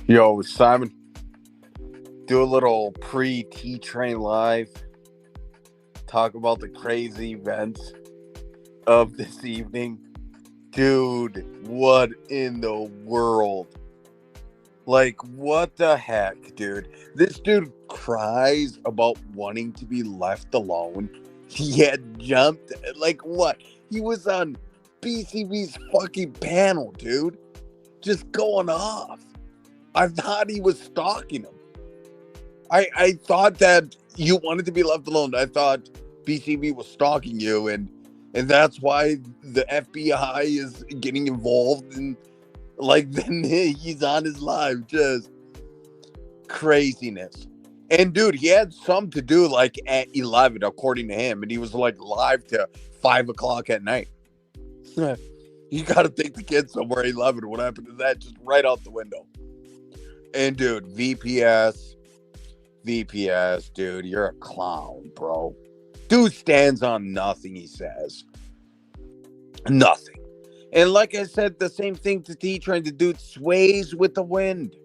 Yo, Simon, do a little pre-T Train live. Talk about the crazy events of this evening. Dude, what in the world? Like, what the heck, dude? This dude cries about wanting to be left alone. He had jumped, like, what? He was on BCB's fucking panel, dude. Just going off. I thought he was stalking him. I thought that you wanted to be left alone. I thought BCB was stalking you, and that's why the FBI is getting involved. And like then he's on his live, just craziness. And dude, he had some to do like at 11, according to him, and he was like live to 5 o'clock at night. You got to take the kid somewhere at 11. What happened to that? Just right out the window. And dude, VPS, dude, you're a clown, bro. Dude stands on nothing, he says. Nothing. And like I said, the same thing to T Train. The dude sways with the wind.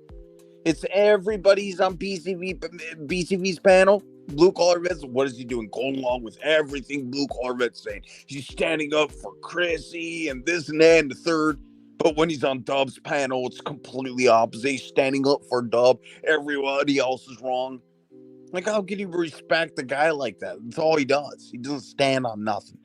It's everybody's on BCV's panel. Blue Collar Vets, what is he doing? Going along with everything Blue Collar Vets saying. He's standing up for Chrissy and this and that and the third. But when he's on Dub's panel, it's completely opposite. He's standing up for Dub. Everybody else is wrong. Like, how can you respect a guy like that? That's all he does. He doesn't stand on nothing.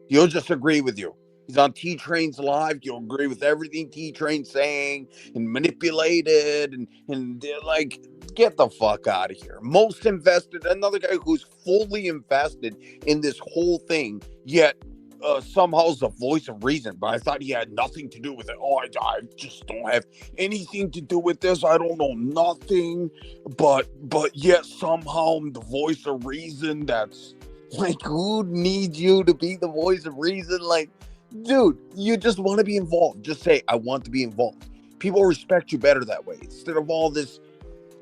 He'll just agree with you. He's on T Train's live. You'll agree with everything T Train's saying and manipulated and like, get the fuck out of here. Most invested, another guy who's fully invested in this whole thing, yet somehow is the voice of reason. But I thought he had nothing to do with it. Oh, I just don't have anything to do with this. I don't know nothing. But yet somehow I'm the voice of reason. That's like, who needs you to be the voice of reason? Like, dude, you just want to be involved. Just say, I want to be involved. People respect you better that way. Instead of all this,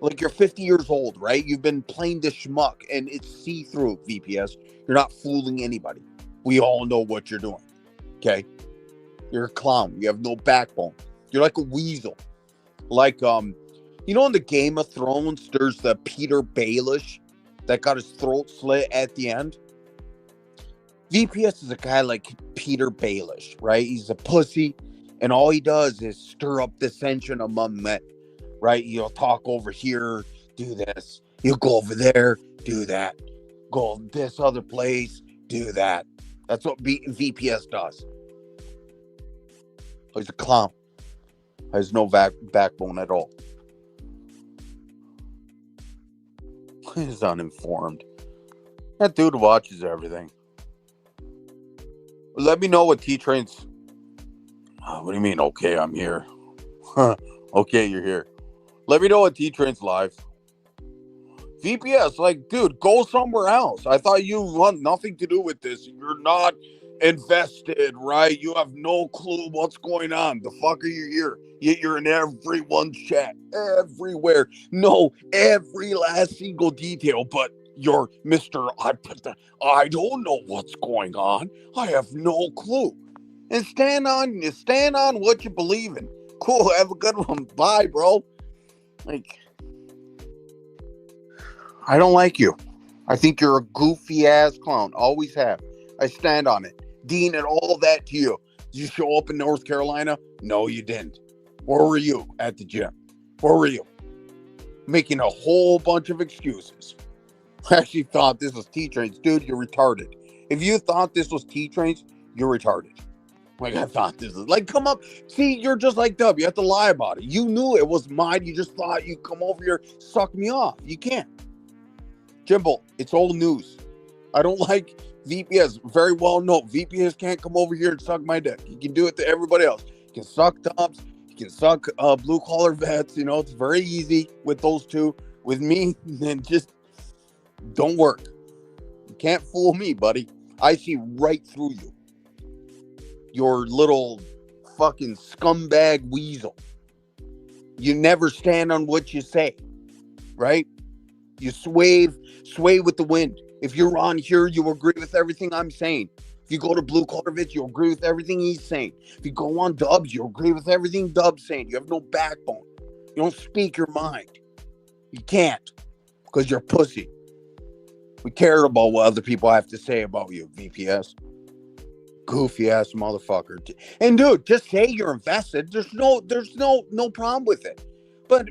like, you're 50 years old, right? You've been playing this schmuck, and it's see-through, VPS. You're not fooling anybody. We all know what you're doing, okay? You're a clown. You have no backbone. You're like a weasel. Like, in the Game of Thrones, there's the Peter Baelish that got his throat slit at the end. VPS is a guy like Peter Baelish, right? He's a pussy, and all he does is stir up dissension among men, right? He'll talk over here, do this. He'll go over there, do that. Go this other place, do that. That's what VPS does. He's a clown. Has no backbone at all. He's uninformed. That dude watches everything. Let me know what T-Train's... what do you mean, okay, I'm here? Okay, you're here. Let me know what T-Train's live. VPS, like, dude, go somewhere else. I thought you want nothing to do with this. You're not invested, right? You have no clue what's going on. The fuck are you here? Yet you're in everyone's chat. Everywhere. No, every last single detail, but you're Mr. I don't know what's going on. I have no clue. And stand on what you believe in. Cool, have a good one. Bye, bro. Like, I don't like you. I think you're a goofy ass clown. Always have. I stand on it. Dean and all that to you. Did you show up in North Carolina? No, you didn't. Where were you at the gym? Where were you? Making a whole bunch of excuses. I actually thought this was T-Trains. Dude, you're retarded. If you thought this was T-Trains, you're retarded. Like, I thought this is... Like, come up. See, you're just like Dub. You have to lie about it. You knew it was mine. You just thought you'd come over here, suck me off. You can't. Jimbo, it's old news. I don't like VPS. Very well known. VPS can't come over here and suck my dick. You can do it to everybody else. You can suck Dubs. You can suck Blue Collar Vets. You know, it's very easy with those two. With me, then just don't work. You can't fool me, buddy. I see right through you. Your little fucking scumbag weasel. You never stand on what you say, right? You sway with the wind. If you're on here, you agree with everything I'm saying. If you go to Blue Corvitz, you'll agree with everything he's saying. If you go on Dubs, you'll agree with everything Dub's saying. You have no backbone. You don't speak your mind. You can't, because you're pussy. We care about what other people have to say about you, VPS. Goofy ass motherfucker. And dude, just say you're invested. There's no problem with it. But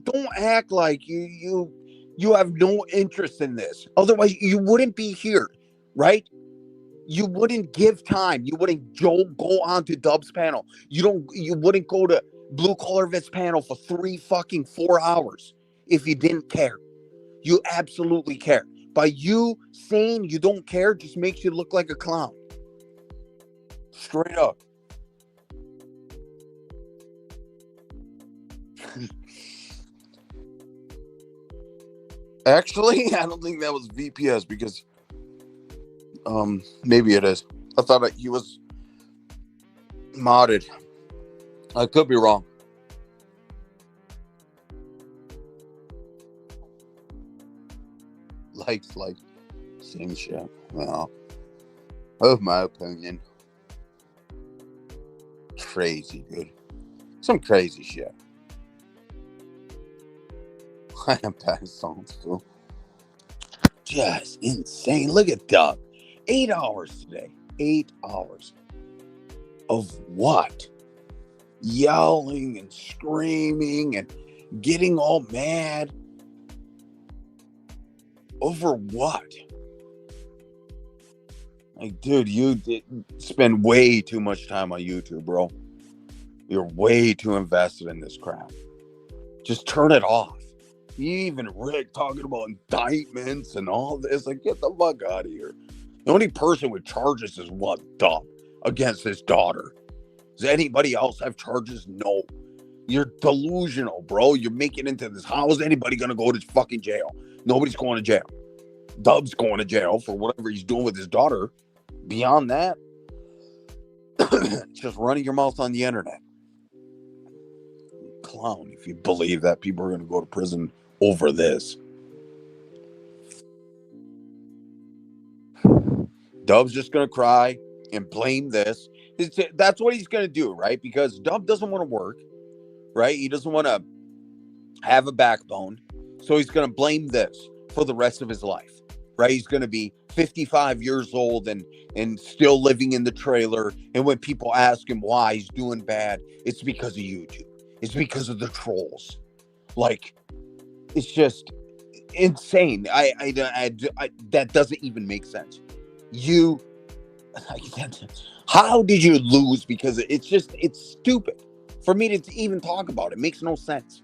don't act like you have no interest in this. Otherwise, you wouldn't be here, right? You wouldn't give time. You wouldn't go on to Dub's panel. You wouldn't go to Blue Corvitz panel for 4 hours if you didn't care. You absolutely care. By you saying you don't care just makes you look like a clown. Straight up. Actually, I don't think that was VPS because maybe it is. I thought he was modded. I could be wrong. Likes, same shit. Well, of my opinion. Crazy, dude. Some crazy shit. I am bad songs too. Just insane. Look at Dub. 8 hours today. 8 hours. Of what? Yelling and screaming and getting all mad. Over what? Like, dude, you did spend way too much time on YouTube, bro. You're way too invested in this crap. Just turn it off. Even Rick talking about indictments and all this. Like, get the fuck out of here. The only person with charges is what? Dub against his daughter. Does anybody else have charges? No. You're delusional, bro. You're making into this. How is anybody going to go to fucking jail? Nobody's going to jail. Dub's going to jail for whatever he's doing with his daughter. Beyond that, it's just running your mouth on the internet. Clown, if you believe that people are going to go to prison over this. Dub's just going to cry and blame this. That's what he's going to do, right? Because Dub doesn't want to work, right? He doesn't want to have a backbone. So he's going to blame this for the rest of his life, right? He's going to be 55 years old and still living in the trailer. And when people ask him why he's doing bad, it's because of YouTube. It's because of the trolls. Like, it's just insane. That doesn't even make sense. How did you lose? Because it's stupid for me to even talk about it. It makes no sense.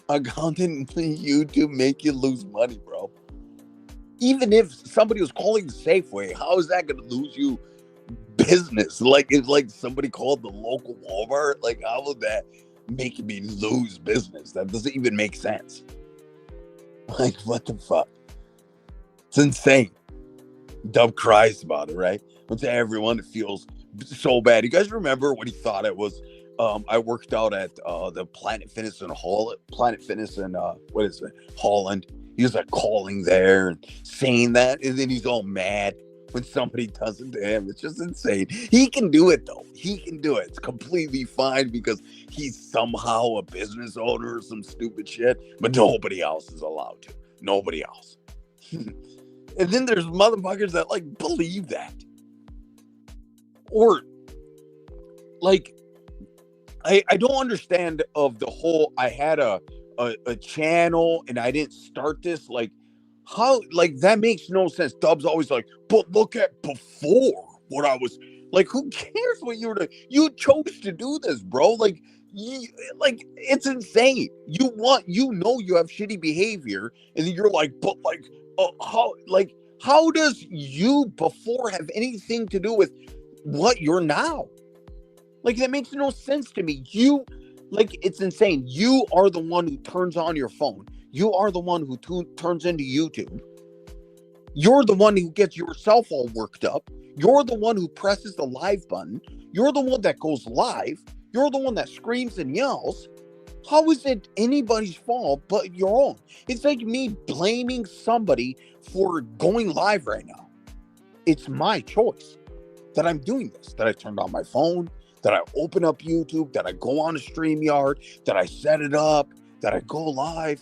Accountant YouTube make you lose money, bro. Even if somebody was calling Safeway, how is that going to lose you business? Like, if like somebody called the local Walmart, like, how would that make me lose business? That doesn't even make sense. Like, what the fuck? It's insane. Dub cries about it, right? But to everyone, it feels so bad. You guys remember when he thought it was? I worked out at the Planet Fitness in Holland. Holland. He was like calling there and saying that, and then he's all mad when somebody does it to him. It's just insane. He can do it though. He can do it. It's completely fine because he's somehow a business owner or some stupid shit, but nobody else is allowed to. Nobody else. And then there's motherfuckers that like believe that. Or like, I don't understand of the whole, I had a channel and I didn't start this. Like, how, like, that makes no sense. Dub's always like, but look at before what I was, like, who cares what you were doing? You chose to do this, bro. Like, it's insane. You have shitty behavior and then you're like, but like, how does you before have anything to do with what you're now? Like, that makes no sense to me. It's insane. You are the one who turns on your phone. You are the one who turns into YouTube. You're the one who gets yourself all worked up. You're the one who presses the live button. You're the one that goes live. You're the one that screams and yells. How is it anybody's fault but your own? It's like me blaming somebody for going live right now. It's my choice that I'm doing this, that I turned on my phone, that I open up YouTube, that I go on a StreamYard, that I set it up, that I go live.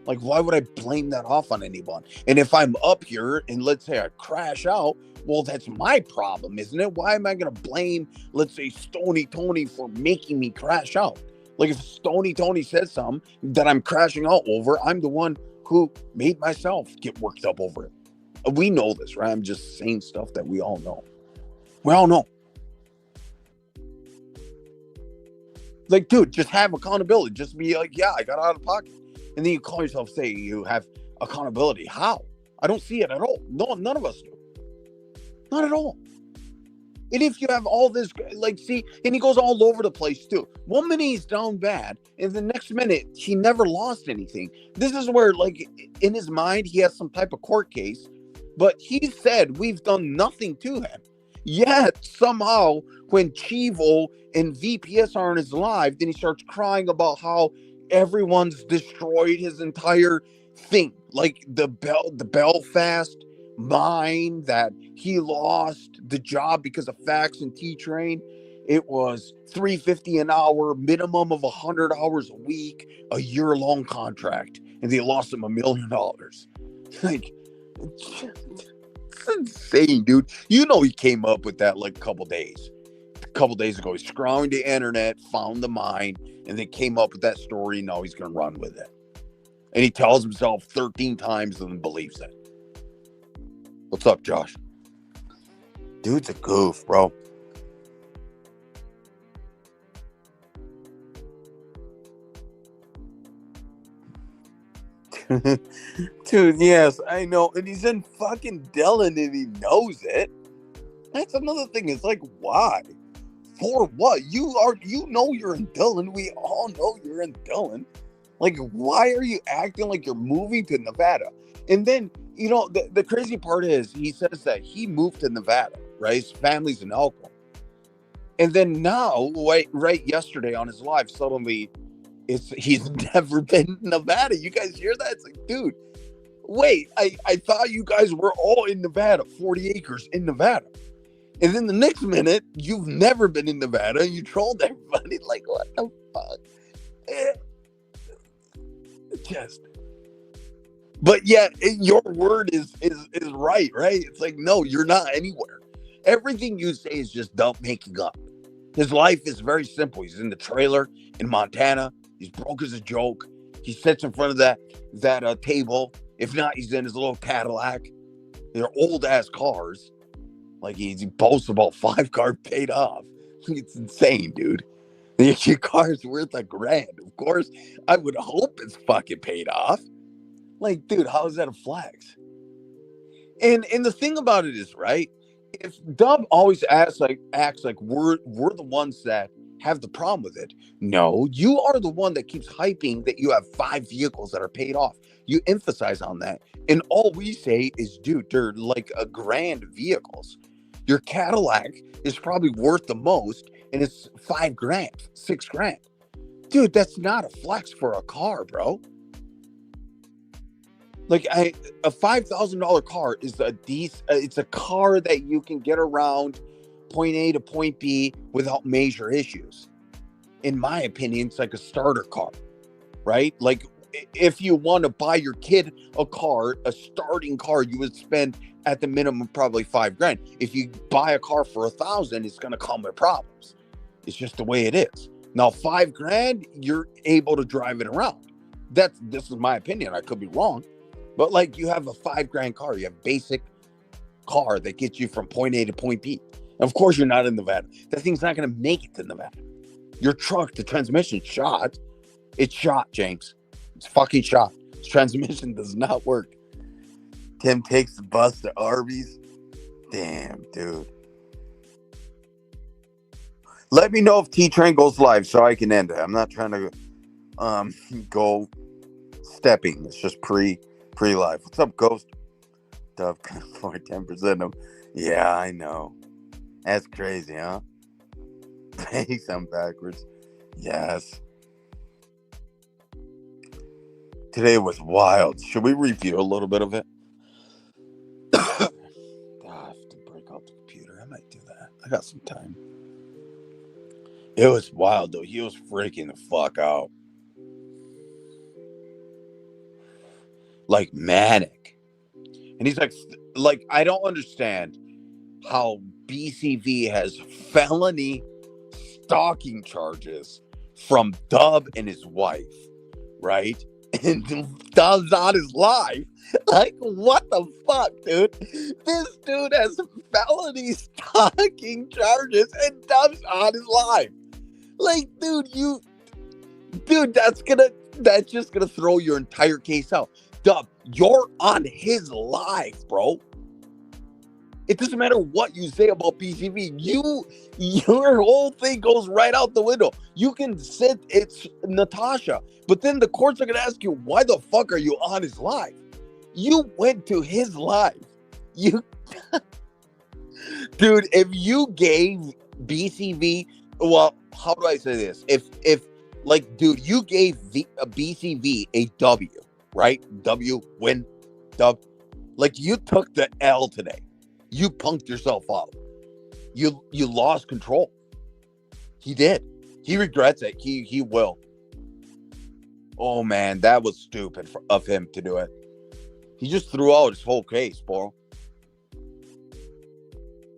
Like, why would I blame that off on anyone? And if I'm up here and let's say I crash out, well, that's my problem, isn't it? Why am I going to blame, let's say, Stony Tony for making me crash out? Like, if Stony Tony says something that I'm crashing out over, I'm the one who made myself get worked up over it. We know this, right? I'm just saying stuff that we all know. We all know. Like, dude, just have accountability. Just be like, yeah, I got out of pocket. And then you call yourself, say you have accountability. How? I don't see it at all. No, none of us do. Not at all. And if you have all this, like, see, and he goes all over the place too. 1 minute he's down bad, and the next minute he never lost anything. This is where, like, in his mind, he has some type of court case, but he said we've done nothing to him. Yet somehow, when Chivo and VPS are on his live, then he starts crying about how everyone's destroyed his entire thing, like the Belfast mine, that he lost the job because of Fax and T-Train. It was $350 an hour, minimum of 100 hours a week, a year-long contract, and they lost him $1 million. Like, it's insane, dude. You know, he came up with that like a couple days ago. He's scrolling the internet, found the mine, and then came up with that story. Now he's gonna run with it, and he tells himself 13 times and then believes it. What's up, Josh? Dude's a goof, bro. Dude, yes, I know. And he's in fucking Dylan and he knows it. That's another thing. It's like, why? For what? You know you're in Dylan. We all know you're in Dylan. Like, why are you acting like you're moving to Nevada? And then, you know, the crazy part is he says that he moved to Nevada, right? His family's in Elko. And then now, right yesterday on his live, suddenly he's never been in Nevada. You guys hear that? It's like, dude, wait, I thought you guys were all in Nevada, 40 acres in Nevada. And then the next minute, you've never been in Nevada and you trolled everybody. Like, what the fuck? Just. But yet, your word is right? It's like, no, you're not anywhere. Everything you say is just dumb making up. His life is very simple. He's in the trailer in Montana. He's broke as a joke. He sits in front of that table. If not, he's in his little Cadillac. They're old ass cars. Like, he boasts about 5 cars paid off. It's insane, dude. Your car's worth $1,000. Of course, I would hope it's fucking paid off. Like, dude, how is that a flex? And the thing about it is, right? If Dub always acts like we're the ones that have the problem with it. No, you are the one that keeps hyping that you have 5 vehicles that are paid off. You emphasize on that. And all we say is, dude, they're like $1,000 vehicles. Your Cadillac is probably worth the most, and it's $5,000, $6,000. Dude, that's not a flex for a car, bro. Like, a $5,000 car is it's a car that you can get around point A to point B without major issues. In my opinion, it's like a starter car, right? Like, if you want to buy your kid a starting car, you would spend at the minimum probably $5,000. If you buy a car for $1,000, it's going to come with problems. It's just the way it is. Now, $5,000, you're able to drive it around. This is my opinion. I could be wrong. But, like, you have a $5,000 car. You have basic car that gets you from point A to point B. And of course, you're not in Nevada. That thing's not going to make it to Nevada. Your truck, the transmission shot. It's shot, James. It's fucking shot. This transmission does not work. Tim takes the bus to Arby's. Damn, dude. Let me know if T-Train goes live so I can end it. I'm not trying to go stepping. It's just pre-live. What's up, Ghost? Dub for 10% of. Yeah, I know. That's crazy, huh? Thanks, I'm backwards. Yes. Today was wild. Should we review a little bit of it? I have to break out the computer. I might do that. I got some time. It was wild, though. He was freaking the fuck out. Like, manic. And he's like, I don't understand how BCV has felony stalking charges from Dub and his wife, right? And Dub's on his life. Like, what the fuck, dude? This dude has felony stalking charges and Dub's on his life. Like, dude, that's just gonna throw your entire case out. Dub, you're on his life, bro. It doesn't matter what you say about BCV. Your whole thing goes right out the window. You can sit, it's Natasha, but then the courts are going to ask you, why the fuck are you on his life? You went to his life. Dude, if you gave BCV, well, how do I say this? If like, dude, you gave BCV a W, right? W, win, dub. Like, you took the L today. You punked yourself out. You lost control. He did. He regrets it. He will. Oh man, that was stupid of him to do it. He just threw out his whole case, bro.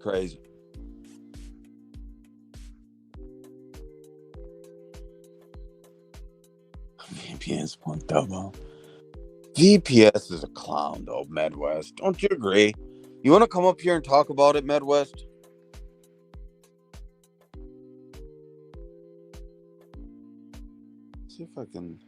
Crazy. VPS point double. VPS is a clown though, Midwest. Don't you agree? You want to come up here and talk about it, Midwest? See if I can.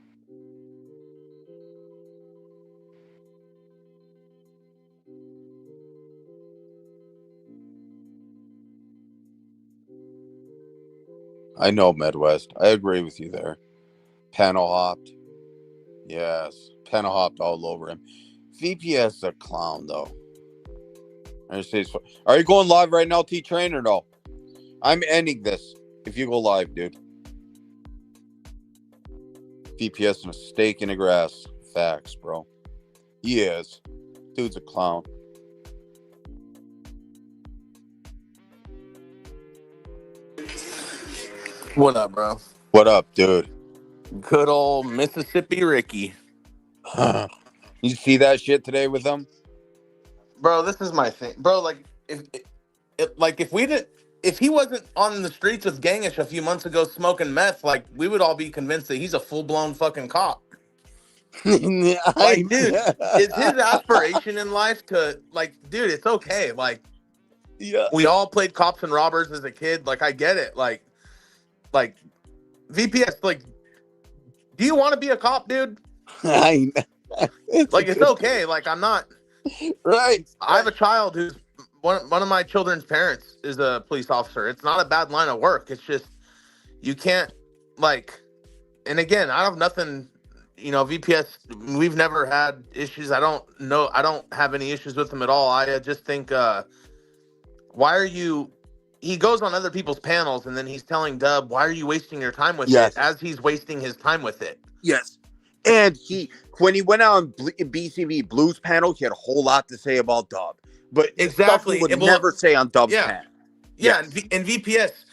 I know, Midwest. I agree with you there. Panel hopped. Yes. Panel hopped all over him. VPS is a clown though. Are you going live right now, T-Train, or no? I'm ending this if you go live, dude. VPS and a stake in the grass. Facts, bro. He is. Dude's a clown. What up, bro? What up, dude? Good old Mississippi Ricky. You see that shit today with him? Bro, this is my thing. Bro, like if he wasn't on the streets with Gangish a few months ago smoking meth, like we would all be convinced that he's a full-blown fucking cop. Like, dude, it's his aspiration in life to, like, dude, it's okay. Like, yeah, we all played cops and robbers as a kid. Like, I get it. Like VPS, like, do you want to be a cop, dude? It's okay. Like, I'm not right. I have a child who's one of my children's parents is a police officer. It's not a bad line of work. It's just you can't, like, and again, I have nothing, VPS, we've never had issues. I don't have any issues with them at all. I just think why are you he goes on other people's panels and then he's telling Dub, why are you wasting your time with it, as he's wasting his time with it. Yes. And when he went on BCV Blues panel, he had a whole lot to say about Dub. But exactly, stuff he would never say on Dub's panel. Yeah, yes. And VPS,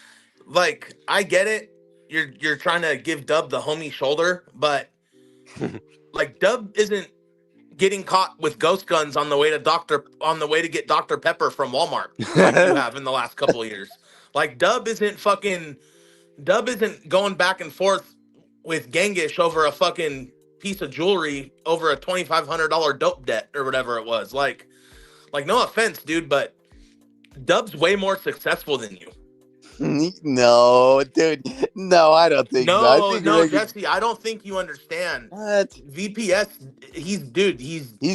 like, I get it. You're trying to give Dub the homie shoulder, but like, Dub isn't getting caught with ghost guns on the way to get Dr. Pepper from Walmart like you have in the last couple of years. Like, Dub isn't going back and forth with Gangish over a fucking piece of jewelry over a $2,500 dope debt or whatever it was. Like, no offense, dude, but Dub's way more successful than you. No, dude. No, I don't think so. No, Jesse, I don't think you understand. What? VPS, he's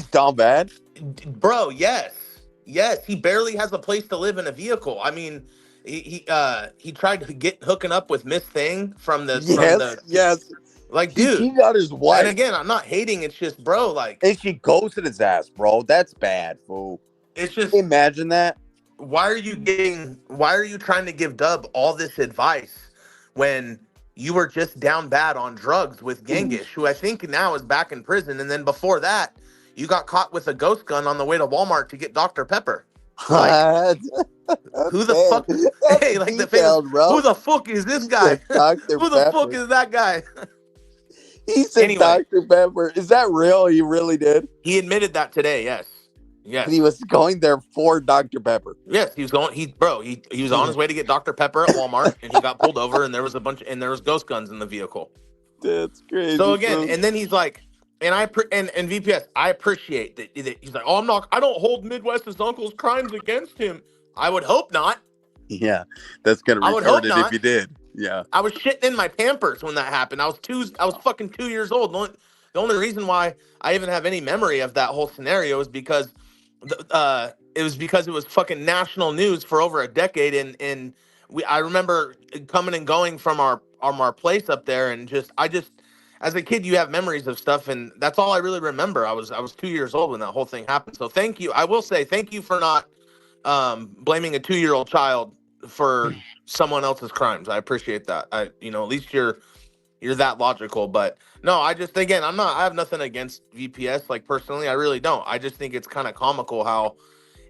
down bad? Bro, yes. Yes, he barely has a place to live in a vehicle. I mean, he tried to get hooking up with Miss Thing from the yes. Like, dude, he got his wife. And again, I'm not hating. It's just, bro, like, and she ghosted his ass, bro. That's bad, fool. It's just, imagine that. Why are you trying to give Dub all this advice when you were just down bad on drugs with Gengish, who I think now is back in prison. And then before that, you got caught with a ghost gun on the way to Walmart to get Dr. Pepper. Like, What? who the Damn, fuck? that's Hey, like the famous, detailed, bro. who the fuck is this He guy? said Dr. Who the fuck Pepper. is that guy? He said Anyway. Dr. Pepper. Is that real? He really did? He admitted that today. Yes. Yes. And he was going there for Dr. Pepper. Yes, he was going. He was on his way to get Dr. Pepper at Walmart, and he got pulled over, and there was there was ghost guns in the vehicle. That's crazy. So again, bro. and then he's like, and VPS, I appreciate that he's like, oh, I don't hold Midwest's uncle's crimes against him. I would hope not. Yeah, that's gonna I would hope retard it not. if you did. Yeah. I was shitting in my Pampers when that happened. I was fucking 2 years old. The only reason why I even have any memory of that whole scenario is because it was fucking national news for over a decade, and I remember coming and going from our place up there, and I just as a kid you have memories of stuff, and that's all I really remember. I was 2 years old when that whole thing happened. So thank you. I will say thank you for not blaming a 2-year-old child for someone else's crimes. I appreciate that. At least you're that logical. But no, I have nothing against VPS, like, personally. I really don't. I just think it's kind of comical how,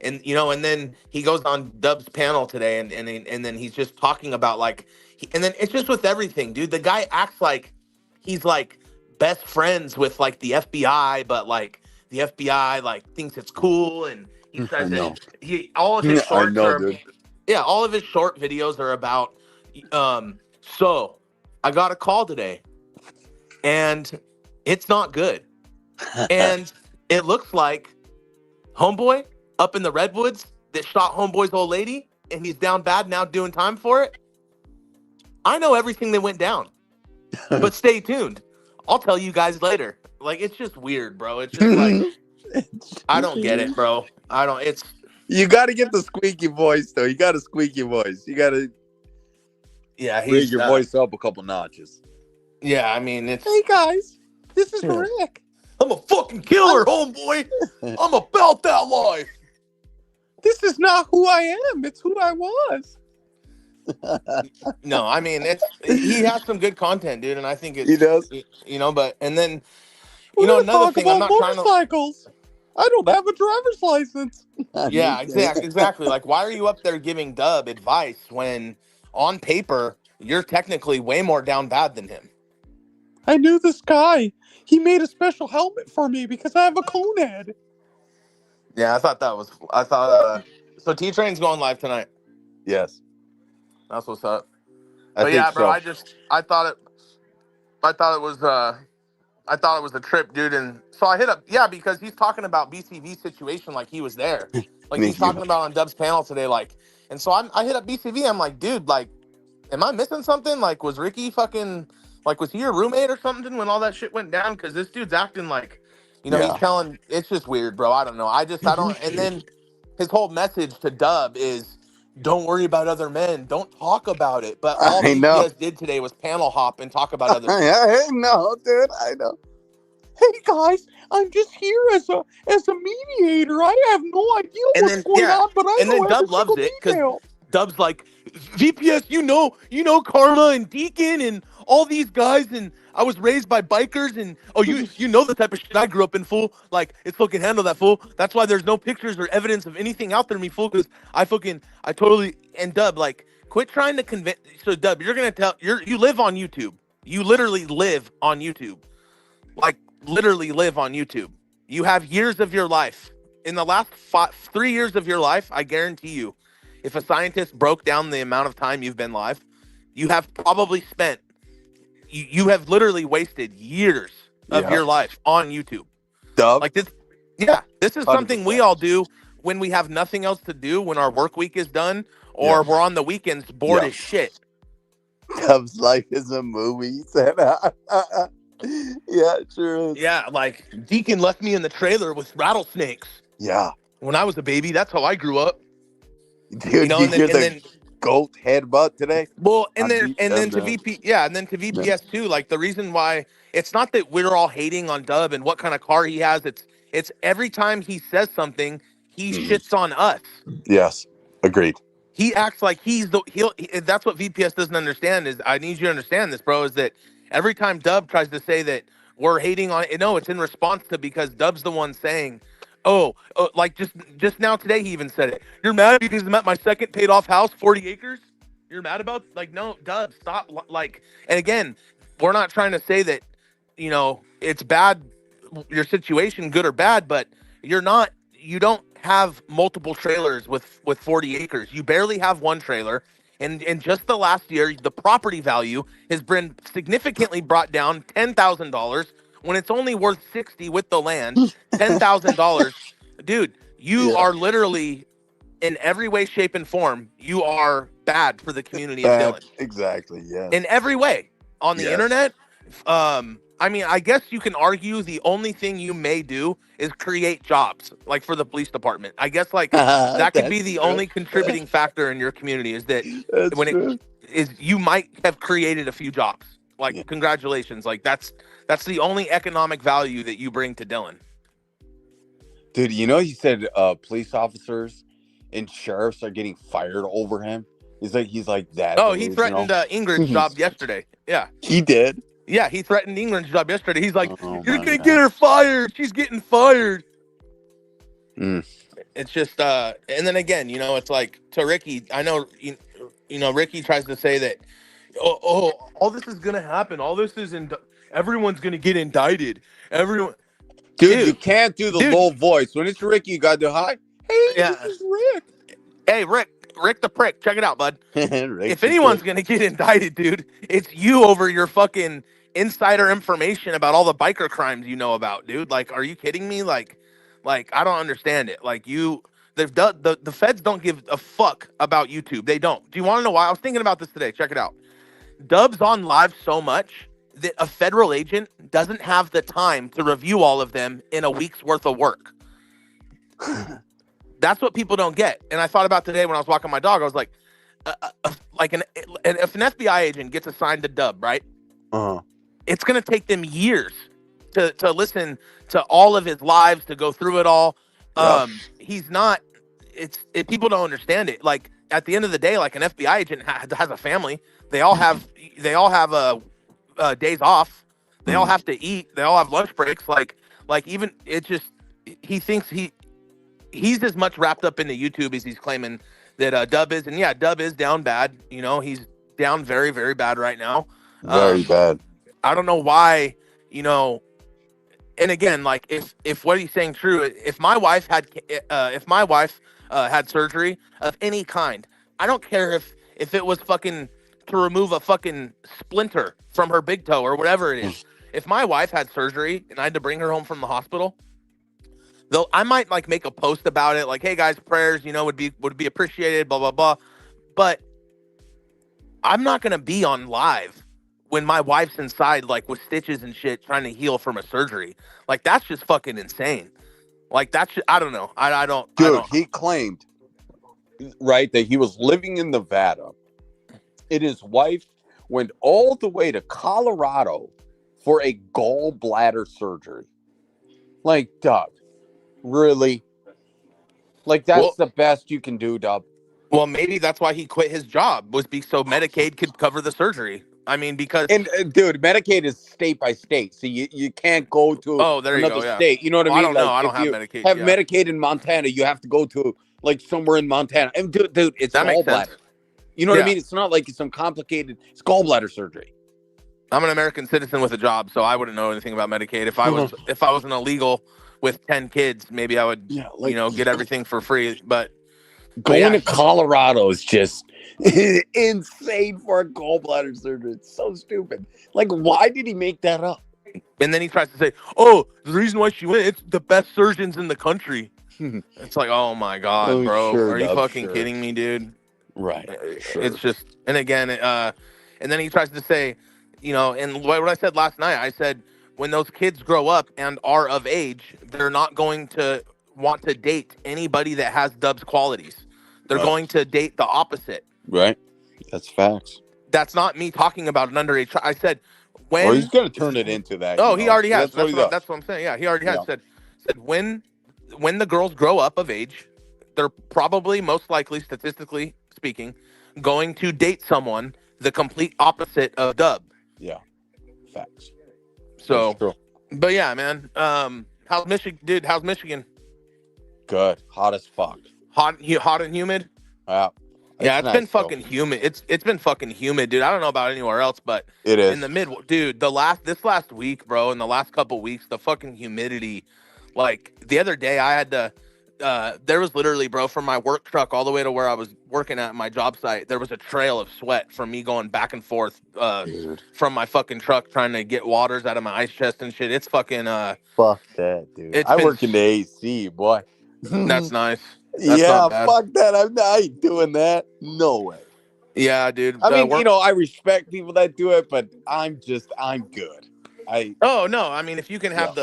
and then he goes on Dub's panel today, and then he's just talking about, like, and then it's just with everything, dude. The guy acts like he's like best friends with, like, the FBI, but, like, the FBI, like, thinks it's cool, and he says that all of his shorts all of his short videos are about, so I got a call today, and it's not good. And it looks like homeboy up in the Redwoods that shot homeboy's old lady, and he's down bad now doing time for it. I know everything that went down, but stay tuned. I'll tell you guys later. Like, it's just weird, bro. It's just like, I don't get it, bro. I don't. You got to get the squeaky voice, though. You got a squeaky voice. You got to bring your voice up a couple notches. Yeah, I mean, it's... Hey, guys. This is Rick. I'm a fucking killer, homeboy. I'm about that life. This is not who I am. It's who I was. No, I mean, he has some good content, dude, and I think he does. But and then another thing, I'm not trying to. I don't have a driver's license. Yeah, exactly. Like, why are you up there giving Dub advice when on paper you're technically way more down bad than him? I knew this guy. He made a special helmet for me because I have a cone head. Yeah, so T-Train's going live tonight. Yes. That's what's up. But yeah, bro, so. I thought it was a trip, dude. And so I hit up, because he's talking about BCV's situation like he was there. Like, he's talking about on Dub's panel today, like, and so I hit up BCV. I'm like, dude, like, am I missing something? Like, was Ricky fucking, like, was he your roommate or something when all that shit went down? Because this dude's acting like, he's telling, it's just weird, bro. I don't know. I don't, and then his whole message to Dub is, don't worry about other men. Don't talk about it. But all BTS did today was panel hop and talk about other men. I know, dude. I know. Hey, guys, I'm just here as a mediator. I have no idea what's going on, but I know. And then Dub loves it because Dub's like, VPS, you know Karma and Deacon and all these guys, and I was raised by bikers, and you know the type of shit I grew up in, fool. Like, it's fucking handle that, fool. That's why there's no pictures or evidence of anything out there, me, fool, because I totally, and Dub, like, quit trying to convince. So Dub, you're gonna tell, you live on YouTube. You literally live on YouTube. Like, literally live on YouTube. You have years of your life. In the last 3 years of your life, I guarantee you, if a scientist broke down the amount of time you've been live, you have probably spent, you have literally wasted years of your life on YouTube. Dub. Like this, this is something 100%. We all do when we have nothing else to do, when our work week is done, or we're on the weekends bored as shit. Dub's life is a movie, he said. Yeah, it sure is. Yeah, like, Deacon left me in the trailer with rattlesnakes. Yeah. When I was a baby, that's how I grew up. Dude, you hear the goat headbutt today? Well, and then to VPS too. Like, the reason why it's not that we're all hating on Dub and what kind of car he has. It's every time he says something, he shits on us. Yes, agreed. he acts like that's what VPS doesn't understand is I need you to understand this, bro, is that every time Dub tries to say that we're hating on it, no, it's in response to because Dub's the one saying, like just now today he even said it. You're mad because I'm at my second paid off house, 40 acres? You're mad about like no, Dub, stop like and again, we're not trying to say that, it's bad your situation, good or bad, but you don't have multiple trailers with 40 acres. You barely have one trailer. And in just the last year, the property value has been significantly brought down $10,000 when it's only worth 60 with the land. $10,000, dude. You are literally in every way, shape, and form. You are bad for the community of Dillon. Exactly. Yeah. In every way, on the internet. I mean, I guess you can argue the only thing you may do is create jobs, like for the police department. I guess like that could be the only contributing factor in your community is that you might have created a few jobs. Like congratulations, like that's the only economic value that you bring to Dillon. Dude, he said police officers and sheriffs are getting fired over him. He's like that. Oh, he threatened Ingrid's job yesterday. Yeah, he did. Yeah, he threatened Ingrid's job yesterday. He's like, "You're gonna get her fired. She's getting fired." It's just, and then again, it's like to Ricky. I know, Ricky tries to say that, all this is gonna happen. All this is everyone's gonna get indicted. Everyone, dude, you can't do the low voice when it's Ricky. You gotta do hi. Hey, this is Rick. Hey, Rick the prick. Check it out, bud. If anyone's going to get indicted, dude, it's you over your fucking insider information about all the biker crimes you know about, dude. Like, are you kidding me? Like I don't understand it. Like the feds don't give a fuck about YouTube. They don't. Do you want to know why? I was thinking about this today. Check it out. Dub's on live so much that a federal agent doesn't have the time to review all of them in a week's worth of work. That's what people don't get. And I thought about today when I was walking my dog. I was like, if an FBI agent gets assigned to Dub, right? It's going to take them years to listen to all of his lives, to go through it all. He's not. People don't understand it. Like at the end of the day, like an FBI agent has a family. They all have days off. They all have to eat. They all have lunch breaks. Like even it just he thinks he's as much wrapped up into YouTube as he's claiming that Dub is. And yeah, Dub is down bad. He's down very, very bad right now. Very bad. I don't know why, and again, like if what he's saying true, if my wife had surgery of any kind, I don't care if it was fucking to remove a fucking splinter from her big toe or whatever it is. If my wife had surgery and I had to bring her home from the hospital, though I might like make a post about it, like, hey guys, prayers, would be appreciated, blah, blah, blah. But I'm not gonna be on live when my wife's inside, like with stitches and shit, trying to heal from a surgery. Like that's just fucking insane. Like that's I don't know. I don't. Dude, he claimed, right, that he was living in Nevada, and his wife went all the way to Colorado for a gallbladder surgery. Like, Dub. Really? Like that's the best you can do, Dub. Well, maybe that's why he quit his job, was so Medicaid could cover the surgery. I mean, because dude, Medicaid is state by state, so you can't go to another state. You know what I mean? I don't know. I don't have Medicaid. Have Medicaid in Montana, you have to go to like somewhere in Montana. And dude, it's gallbladder. You know what I mean? It's not like it's some complicated. It's gallbladder surgery. I'm an American citizen with a job, so I wouldn't know anything about Medicaid. If I was an illegal with 10 kids, maybe I would, get everything for free. But going to Colorado is just insane for a gallbladder surgery. It's so stupid. Like, why did he make that up? And then he tries to say, "Oh, the reason why she went, it's the best surgeons in the country." It's like, oh my god, bro, are you fucking kidding me, dude? Right. It's just, and again, and then he tries to say, and what I said last night, I said, when those kids grow up and are of age, they're not going to want to date anybody that has Dub's qualities. They're going to date the opposite. Right. That's facts. That's not me talking about an underage. I said when. Or he's going to turn it into that. Oh, he already has. That's what I'm saying. Yeah, he already has said when the girls grow up of age, they're probably most likely statistically speaking, going to date someone the complete opposite of Dub. Yeah. Facts. So, That's true. but yeah, man. How's Michigan, dude? How's Michigan? Good. Hot as fuck. Hot and humid. Yeah. Yeah, it's nice, been fucking humid. It's been fucking humid, dude. I don't know about anywhere else, but It is. in the mid, dude. This last week, bro, in the last couple weeks, the fucking humidity. Like the other day, I had to. There was literally, bro, from my work truck all the way to where I was working at my job site. There was a trail of sweat from me going back and forth from my fucking truck trying to get waters out of my ice chest and shit. It's fucking. Fuck that, dude. It's I been- work in the AC, boy. That's nice. That's yeah, not bad. fuck that. I ain't doing that. No way. Yeah, dude. I mean, I respect people that do it, but I'm good. Oh no, I mean, if you can have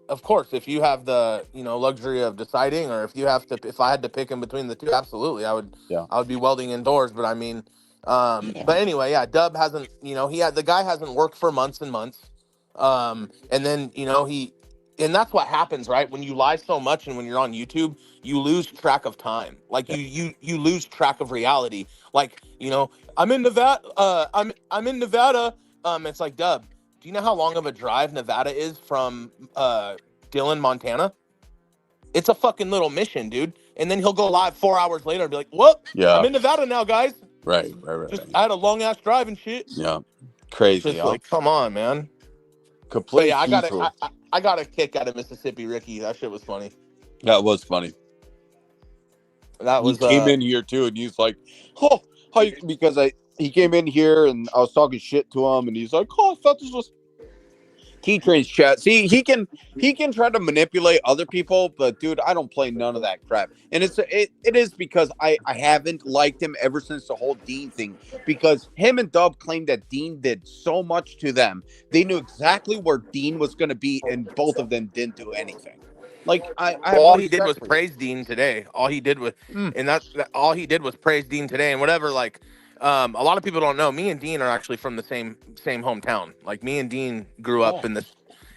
of course, if you have the luxury of deciding, or if I had to pick in between the two, absolutely, I would be welding indoors. But I mean, but anyway, yeah, Dub hasn't, the guy hasn't worked for months and months, and then and that's what happens, right? When you lie so much and when you're on YouTube, you lose track of time. Like you lose track of reality. Like, I'm in Nevada. I'm in Nevada. It's like, Dub, do you know how long of a drive Nevada is from Dillon, Montana? It's a fucking little mission, dude. And then he'll go live 4 hours later and be like, "Whoop, I'm in Nevada now, guys." Right. I had a long ass drive and shit. Yeah, crazy. Just like, come on, man. Complete. But yeah, I got a kick out of Mississippi Ricky. That shit was funny. That was funny. That was he came in here too, and he's like, "Oh, how you?" Because he came in here and I was talking shit to him, and he's like, "Oh, I thought this was T-Train's chat." See, he can try to manipulate other people, but dude, I don't play none of that crap. And it is because I haven't liked him ever since the whole Dean thing, because him and Dub claimed that Dean did so much to them. They knew exactly where Dean was going to be, and both of them didn't do anything. Like all he did was praise Dean today. All he did was, and all he did was praise Dean today, and whatever. Like, a lot of people don't know. Me and Dean are actually from the same hometown. Like, me and Dean grew up in the.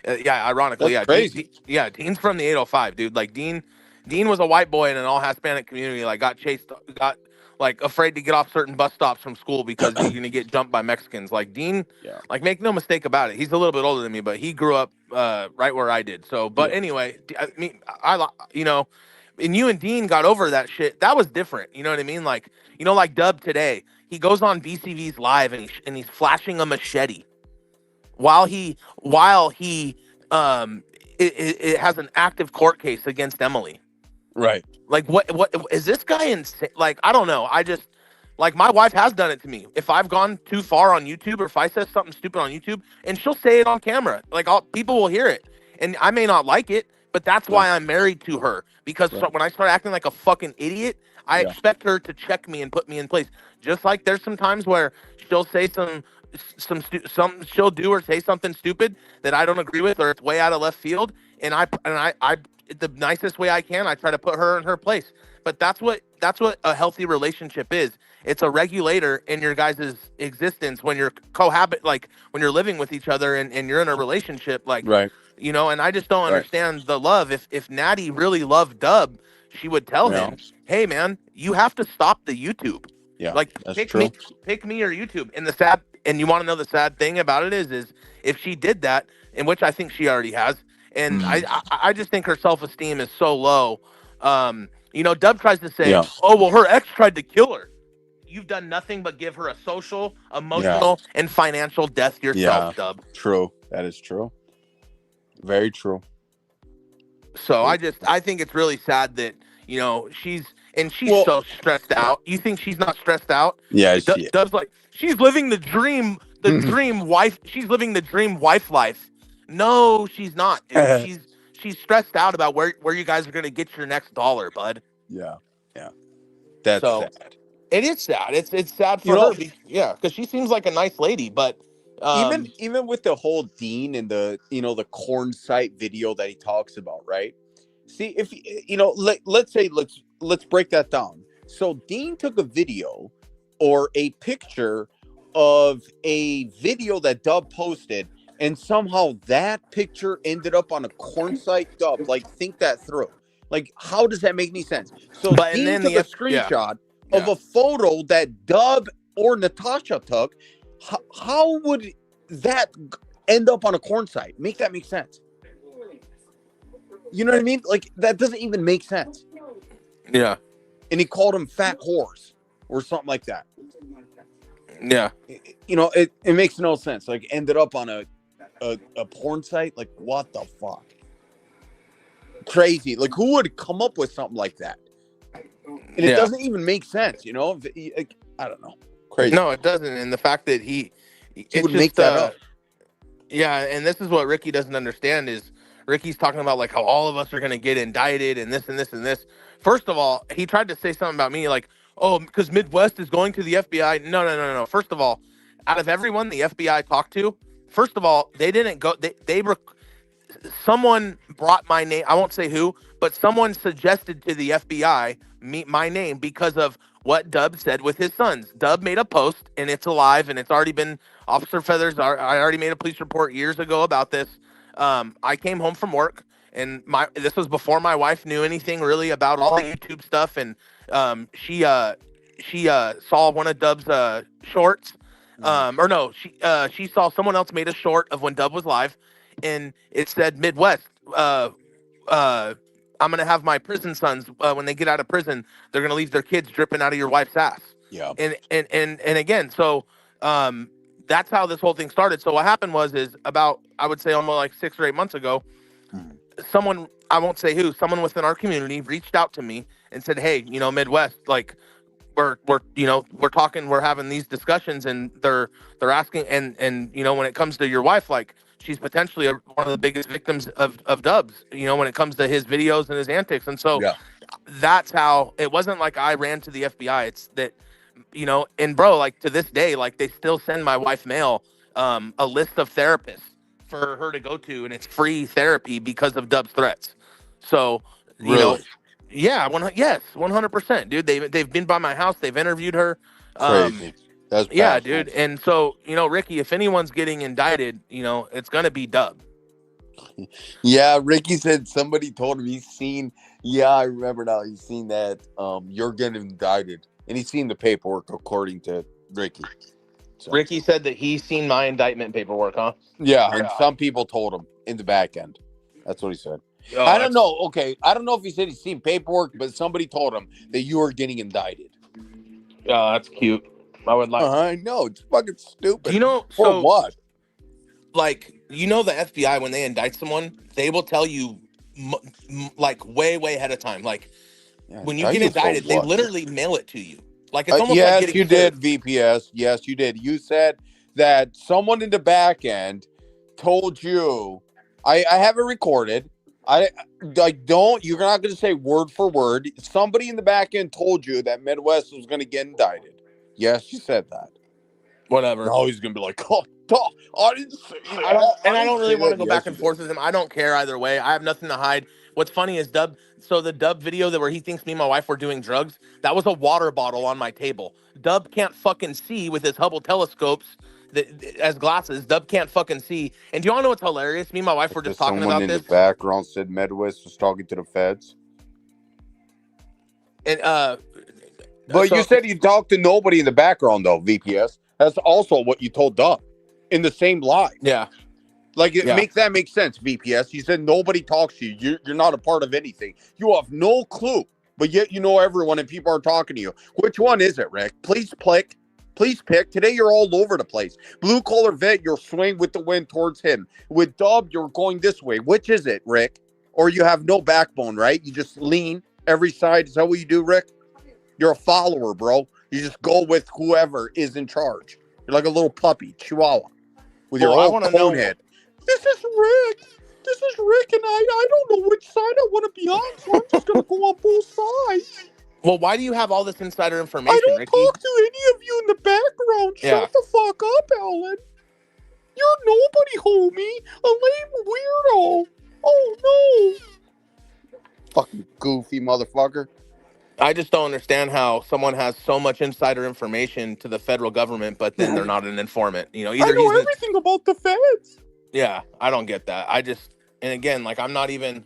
Ironically, that's crazy. Dean's from the 805, dude. Like, Dean was a white boy in an all Hispanic community. Like, got like afraid to get off certain bus stops from school because you're gonna get jumped by Mexicans. Like, Dean, like, make no mistake about it, he's a little bit older than me, but he grew up right where I did. So, but anyway, I mean, and you and Dean got over that shit. That was different. You know what I mean? Like, like Dub today, he goes on BCV's live and he's flashing a machete while he it has an active court case against Emily. Right. Like, what is this guy insane? Like, I don't know. I just, like, my wife has done it to me. If I've gone too far on YouTube, or if I said something stupid on YouTube, and she'll say it on camera, like, people will hear it, and I may not like it, but that's why I'm married to her, because when I start acting like a fucking idiot, I expect her to check me and put me in place. Just like there's some times where she'll say she'll do or say something stupid that I don't agree with, or it's way out of left field, and I the nicest way I can, I try to put her in her place. But that's what a healthy relationship is. It's a regulator in your guys' existence when you're like when you're living with each other and you're in a relationship, like, right. And I just don't understand the love. If Natty really loved Dub, she would tell him, "Hey man, you have to stop the YouTube. Yeah, like, that's pick true. me or YouTube." And you want to know the sad thing about it is if she did that, in which I think she already has, and I just think her self-esteem is so low. Dub tries to say, "Oh, well, her ex tried to kill her." You've done nothing but give her a social, emotional, and financial death yourself, Dub. True. That is true. Very true. So I think it's really sad that, she's so stressed out. You think she's not stressed out? Yeah, Dub's like, she's living the dream, dream wife. She's living the dream wife life. No, she's not, dude. She's stressed out about where you guys are going to get your next dollar, bud. Yeah. That's sad. It is sad. It's sad for her. Because she seems like a nice lady, but even with the whole Dean and the the corn site video that he talks about, right? See, if let's break that down. So Dean took a video or a picture of a video that Dub posted, and somehow that picture ended up on a corn site. Dub, like, think that through. Like, how does that make any sense? So But and Dean then took the a screenshot of Yeah. a photo that Dub or Natasha took. How would that end up on a corn site? Make that make sense. You know what I mean? Like, that doesn't even make sense. Yeah. And he called him fat horse or something like that. Yeah. You know, it makes no sense. Like, ended up on a porn site. Like, what the fuck? Crazy. Like, who would come up with something like that? And it doesn't even make sense, you know? I don't know. Crazy. No, it doesn't. And the fact that he would make that up. Yeah, and this is what Ricky doesn't understand is Ricky's talking about like how all of us are going to get indicted and this and this and this. First of all, he tried to say something about me like, oh, because Midwest is going to the FBI. No. First of all, out of everyone the FBI talked to, first of all, they didn't go. Someone brought my name. I won't say who, but someone suggested to the FBI my name because of what Dub said with his sons. Dub made a post, and it's alive, and it's already been. Officer Feathers, I already made a police report years ago about this. I came home from work, and this was before my wife knew anything really about all the YouTube stuff, and she saw one of Dub's shorts. Or no, she saw someone else made a short of when Dub was live, and it said Midwest. I'm gonna have my prison sons when they get out of prison, they're gonna leave their kids dripping out of your wife's ass. Yeah. And again, so that's how this whole thing started. So what happened is about, I would say almost like 6 or 8 months ago, someone, I won't say who, someone within our community reached out to me and said, hey, you know, Midwest, like we're talking, we're having these discussions, and they're asking, and you know, when it comes to your wife, like she's potentially one of the biggest victims of Dubs, you know, when it comes to his videos and his antics. And so that's how it wasn't like I ran to the FBI. It's that, you know, and bro, like to this day, like they still send my wife mail, a list of therapists for her to go to, and it's free therapy because of Dub's threats. So, you know, yeah, 100%, dude. They've been by my house. They've interviewed her. Crazy. That's yeah, dude. And so, you know, Ricky, if anyone's getting indicted, you know, it's gonna be Dub. Yeah, Ricky said somebody told him he's seen. Yeah, I remember now. He's seen that you're getting indicted, and he's seen the paperwork according to Ricky. So. Ricky said that he's seen my indictment paperwork, huh? Yeah, and some people told him in the back end. That's what he said. Oh, I don't know. Okay, I don't know if he said he's seen paperwork, but somebody told him that you are getting indicted. Oh, that's cute. I would like. I know, it's fucking stupid. You know, for what? Like, you know, the FBI, when they indict someone, they will tell you like way ahead of time. Like, when you get indicted, they literally mail it to you. Like, it's almost yes, like getting you did, VPS. Yes, you did. You said that someone in the back end told you. I have it recorded. You're not going to say word for word. Somebody in the back end told you that Midwest was going to get indicted. Yes, you said that. Whatever. Now he's going to be like, oh, I didn't say that. I don't really want to go back and forth with him. I don't care either way. I have nothing to hide. What's funny is Dub. So the Dub video where he thinks me and my wife were doing drugs, that was a water bottle on my table. Dub can't fucking see with his Hubble telescopes as glasses. Dub can't fucking see. And do you all know what's hilarious? Me and my wife were just talking about this. Someone in the background said Midwest was talking to the feds. And but you said you talked to nobody in the background though, VPS. That's also what you told Dub in the same live. Yeah. Like, make sense, VPS. You said nobody talks to you. You're not a part of anything. You have no clue, but yet you know everyone and people are talking to you. Which one is it, Rick? Please pick. Today you're all over the place. Blue collar vet, you're swinging with the wind towards him. With Dub, you're going this way. Which is it, Rick? Or you have no backbone, right? You just lean every side. Is that what you do, Rick? You're a follower, bro. You just go with whoever is in charge. You're like a little puppy, chihuahua, with your old cone head. This is Rick, and I don't know which side I want to be on, so I'm just going to go on both sides. Well, why do you have all this insider information, I don't Ricky? talk to any of you in the background. Shut the fuck up, Alan. You're nobody, homie. A lame weirdo. Oh, no. Fucking goofy motherfucker. I just don't understand how someone has so much insider information to the federal government, but then they're not an informant. You know, either I know everything about the feds. Yeah, I don't get that. And again, like, I'm not even,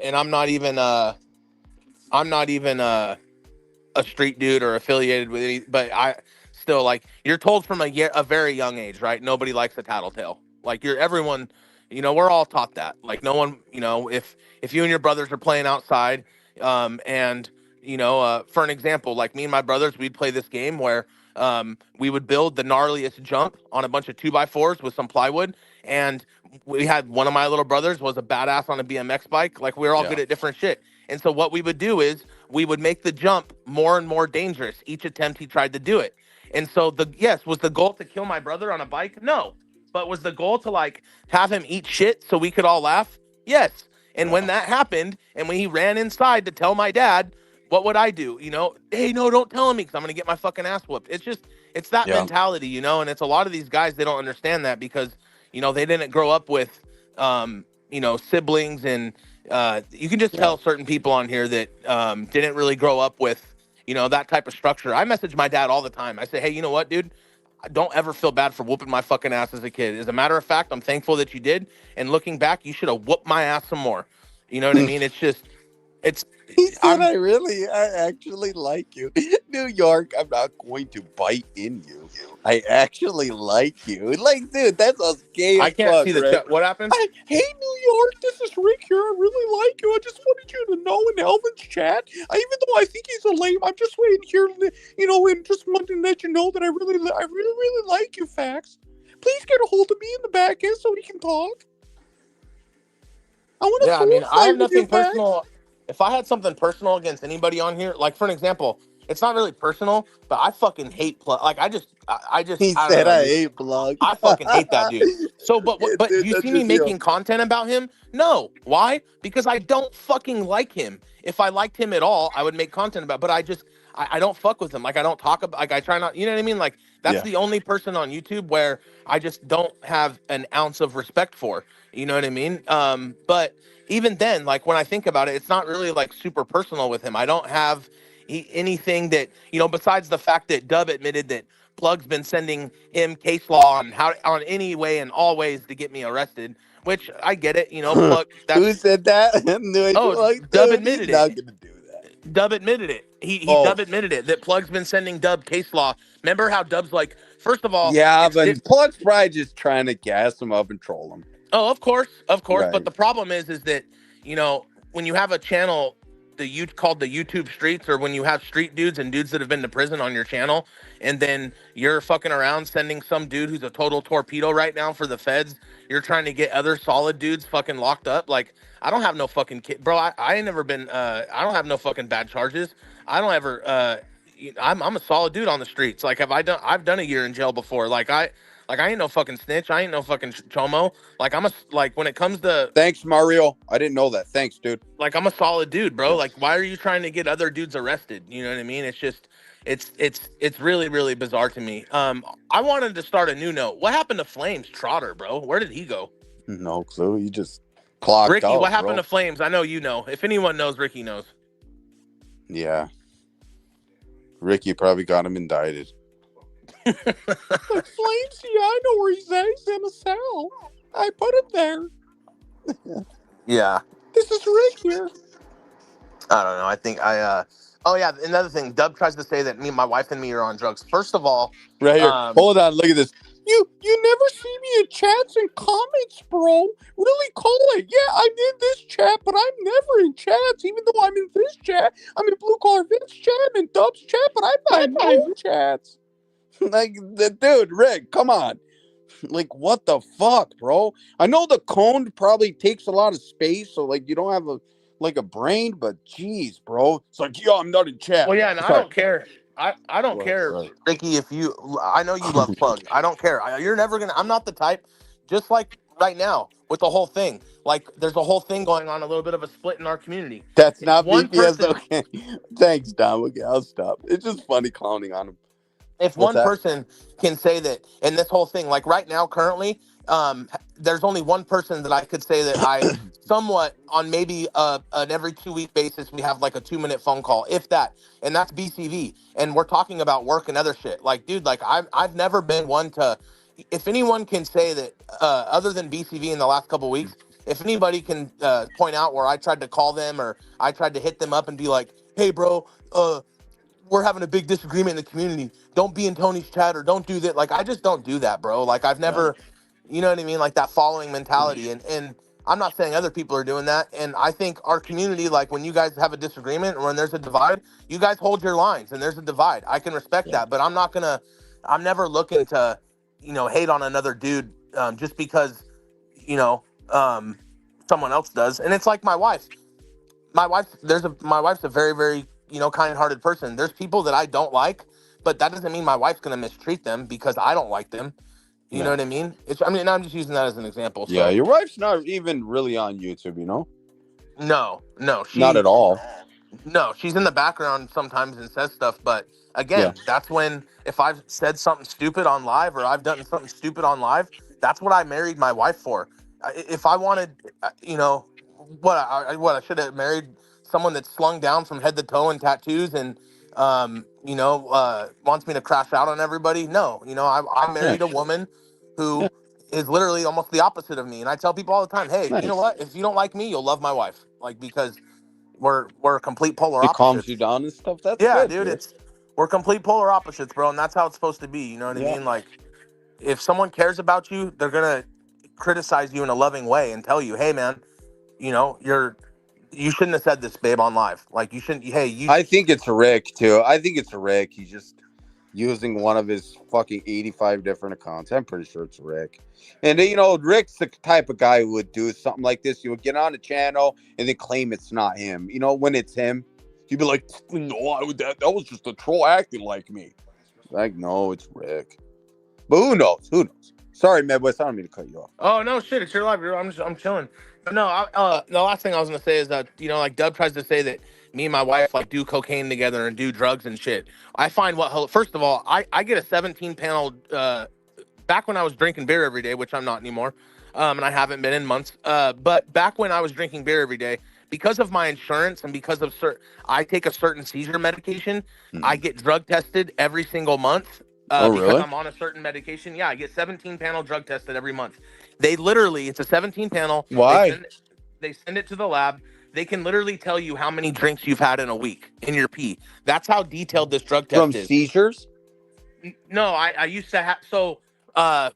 and I'm not even a street dude or affiliated with any, but I still like you're told from a very young age, right? Nobody likes a tattletale. Like you're everyone, we're all taught that. Like no one, if you and your brothers are playing outside, and for an example, like me and my brothers, we'd play this game where we would build the gnarliest jump on a bunch of 2x4s with some plywood, and we had one of my little brothers was a badass on a BMX bike. Like we were all Yeah. good at different shit. And so what we would do is we would make the jump more and more dangerous each attempt he tried to do it. And so was the goal to kill my brother on a bike? No. But was the goal to like have him eat shit so we could all laugh? Yes. And when Yeah. that happened and when he ran inside to tell my dad, what would I do? Hey, no, don't tell me because I'm going to get my fucking ass whooped. It's that Yeah. mentality, and it's a lot of these guys, they don't understand that because, they didn't grow up with, siblings and, you can just Yeah. tell certain people on here that didn't really grow up with, that type of structure. I message my dad all the time. I say, hey, you know what, dude? I don't ever feel bad for whooping my fucking ass as a kid. As a matter of fact, I'm thankful that you did. And looking back, you should have whooped my ass some more. You know what I mean? It's, He said, I'm, I actually like you. New York, I'm not going to bite in you. I actually like you. Like, dude, that's us gay I as can't fuck, see the right? chat. What happened? Hey, New York, this is Rick here. I really like you. I just wanted you to know in Elvin's chat, even though I think he's a lame, I'm just waiting here, and just wanting to let you know that I really like you, Fax. Please get a hold of me in the back end so we can talk. I want to Yeah, I mean, I fight have with you, nothing Fax. personal. If I had something personal against anybody on here, like for an example, it's not really personal, but I fucking hate like He I don't said know, I dude. hate Plug. I fucking hate that dude. So, Yeah, but do dude, you that's see me just you. making content about him? No. Why? Because I don't fucking like him. If I liked him at all, I would make content about. But I don't fuck with him. Like I don't talk about. Like I try not. You know what I mean? Like that's Yeah. the only person on YouTube where I just don't have an ounce of respect for. You know what I mean? But even then, like when I think about it, it's not really like super personal with him. I don't have anything that besides the fact that Dub admitted that Plug's been sending him case law on how on any way and all ways to get me arrested, which I get it. Plug Who that's said that? oh Like, Dub dude, he's admitted it. not gonna do that. Dub admitted it. He Oh, Dub admitted it that Plug's been sending Dub case law. Remember how Dub's like, first of all, yeah, it's but Plug's probably just trying to gas him up and troll him. oh, of course, of course. But Right. the problem is that when you have a channel, called the YouTube Streets, or when you have street dudes and dudes that have been to prison on your channel, and then you're fucking around sending some dude who's a total torpedo right now for the feds. You're trying to get other solid dudes fucking locked up. Like I don't have no fucking kid, bro. I ain't never been. I don't have no fucking bad charges. I don't ever. I'm a solid dude on the streets. Like I've done a year in jail before. Like I ain't no fucking snitch. I ain't no fucking chomo. Like like when it comes to Thanks, Mario. I didn't know that. Thanks, dude. like I'm a solid dude, bro. Yes. Like why are you trying to get other dudes arrested? You know what I mean? It's just it's really really bizarre to me. I wanted to start a new note. What happened to Flames Trotter, bro? Where did he go? No clue. You just clocked Ricky, out, what happened bro. to Flames? I know you know. If anyone knows, Ricky knows. Yeah. Ricky probably got him indicted. Like, Flames, yeah, I know where he's at. He's in a cell. I put him there. Yeah. This is Rick here. I don't know. I think oh yeah, another thing. Dub tries to say that my wife and me are on drugs. First of all, Right here. Hold on, look at this. You never see me in chats and comments, bro. Really call it. Yeah, I'm in this chat, but I'm never in chats. Even though I'm in this chat, I'm in Blue Collar Vince chat, I'm in Dub's chat, but I'm not in no chats. Like, dude, Rick, come on. Like, what the fuck, bro? I know the cone probably takes a lot of space, so like you don't have a brain, but geez, bro. It's like, yo, I'm not in chat. well, yeah, and I Sorry. don't care. I don't care, Right. Ricky. If you, I know you love Plug. I don't care. You're never gonna. I'm not the type. Just like right now with the whole thing, like there's a whole thing going on, a little bit of a split in our community. That's If not one BPS, person, okay. Thanks, Dom. Okay, I'll stop. It's just funny clowning on him. if What's one that? person can say that, and this whole thing, like right now, currently, there's only one person that I could say that I somewhat on maybe an every 2 week basis we have like a 2 minute phone call, if that, and that's BCV, and we're talking about work and other shit. Like, dude, like I've never been one to. If anyone can say that, other than BCV in the last couple weeks, if anybody can point out where I tried to call them or I tried to hit them up and be like, hey, bro, we're having a big disagreement in the community. Don't be in Tony's chat or don't do that. Like, I just don't do that, bro. Like, I've Yeah. never, you know what I mean? Like that following mentality. And I'm not saying other people are doing that. And I think our community, like when you guys have a disagreement or when there's a divide, you guys hold your lines and there's a divide. I can respect Yeah. that, but I'm never looking to, hate on another dude just because, you know, someone else does. And it's like my wife's a very, very, kind-hearted person. There's people that I don't like, but that doesn't mean my wife's gonna mistreat them because I don't like them. You know Yeah. what I mean? I'm just using that as an example. Yeah. So Your wife's not even really on YouTube, no, Not at all. no, she's in the background sometimes and says stuff, but Yeah. again, that's when if I've said something stupid on live or I've done something stupid on live, that's what I married my wife for. If I wanted, what I should have married someone that's slung down from head to toe in tattoos and wants me to crash out on everybody. No, I married a Nice. woman Yeah. who is literally almost the opposite of me, and I tell people all the time, hey, you know Nice. what? If you don't like me, you'll love my wife, like because we're complete polar It calms you opposites. down and stuff. That's Yeah, good, dude, Rick. we're complete polar opposites, bro, and that's how it's supposed to be. You know what I Yeah. mean? Like, if someone cares about you, they're gonna criticize you in a loving way and tell you, hey, man, you shouldn't have said this, babe, on live. Like, you shouldn't. Hey, I think it's Rick too. I think it's Rick. He's just using one of his fucking 85 different accounts. I'm pretty sure it's Rick. And Rick's the type of guy who would do something like this. He would get on a channel and then claim it's not him. When it's him, he'd be like, "No, that was just a troll acting like me." Like, no, it's Rick. But who knows? Who knows? Sorry, Midwest. I don't mean to cut you off. Oh no, shit! It's your life, bro. I'm chilling. But no, the last thing I was gonna say is that like Dub tries to say that me and my wife like do cocaine together and do drugs and shit. I find first of all, I get a 17 panel. Back when I was drinking beer every day, which I'm not anymore, and I haven't been in months. But back when I was drinking beer every day, because of my insurance and because of I take a certain seizure medication. I Mhm. get drug tested every single month Oh, because really? I'm on a certain medication. Yeah, I get 17 panel drug tested every month. It's a 17 panel. Why? They send it to the lab. They can literally tell you how many drinks you've had in a week in your pee. That's how detailed this drug From test is. seizures? No, I used to have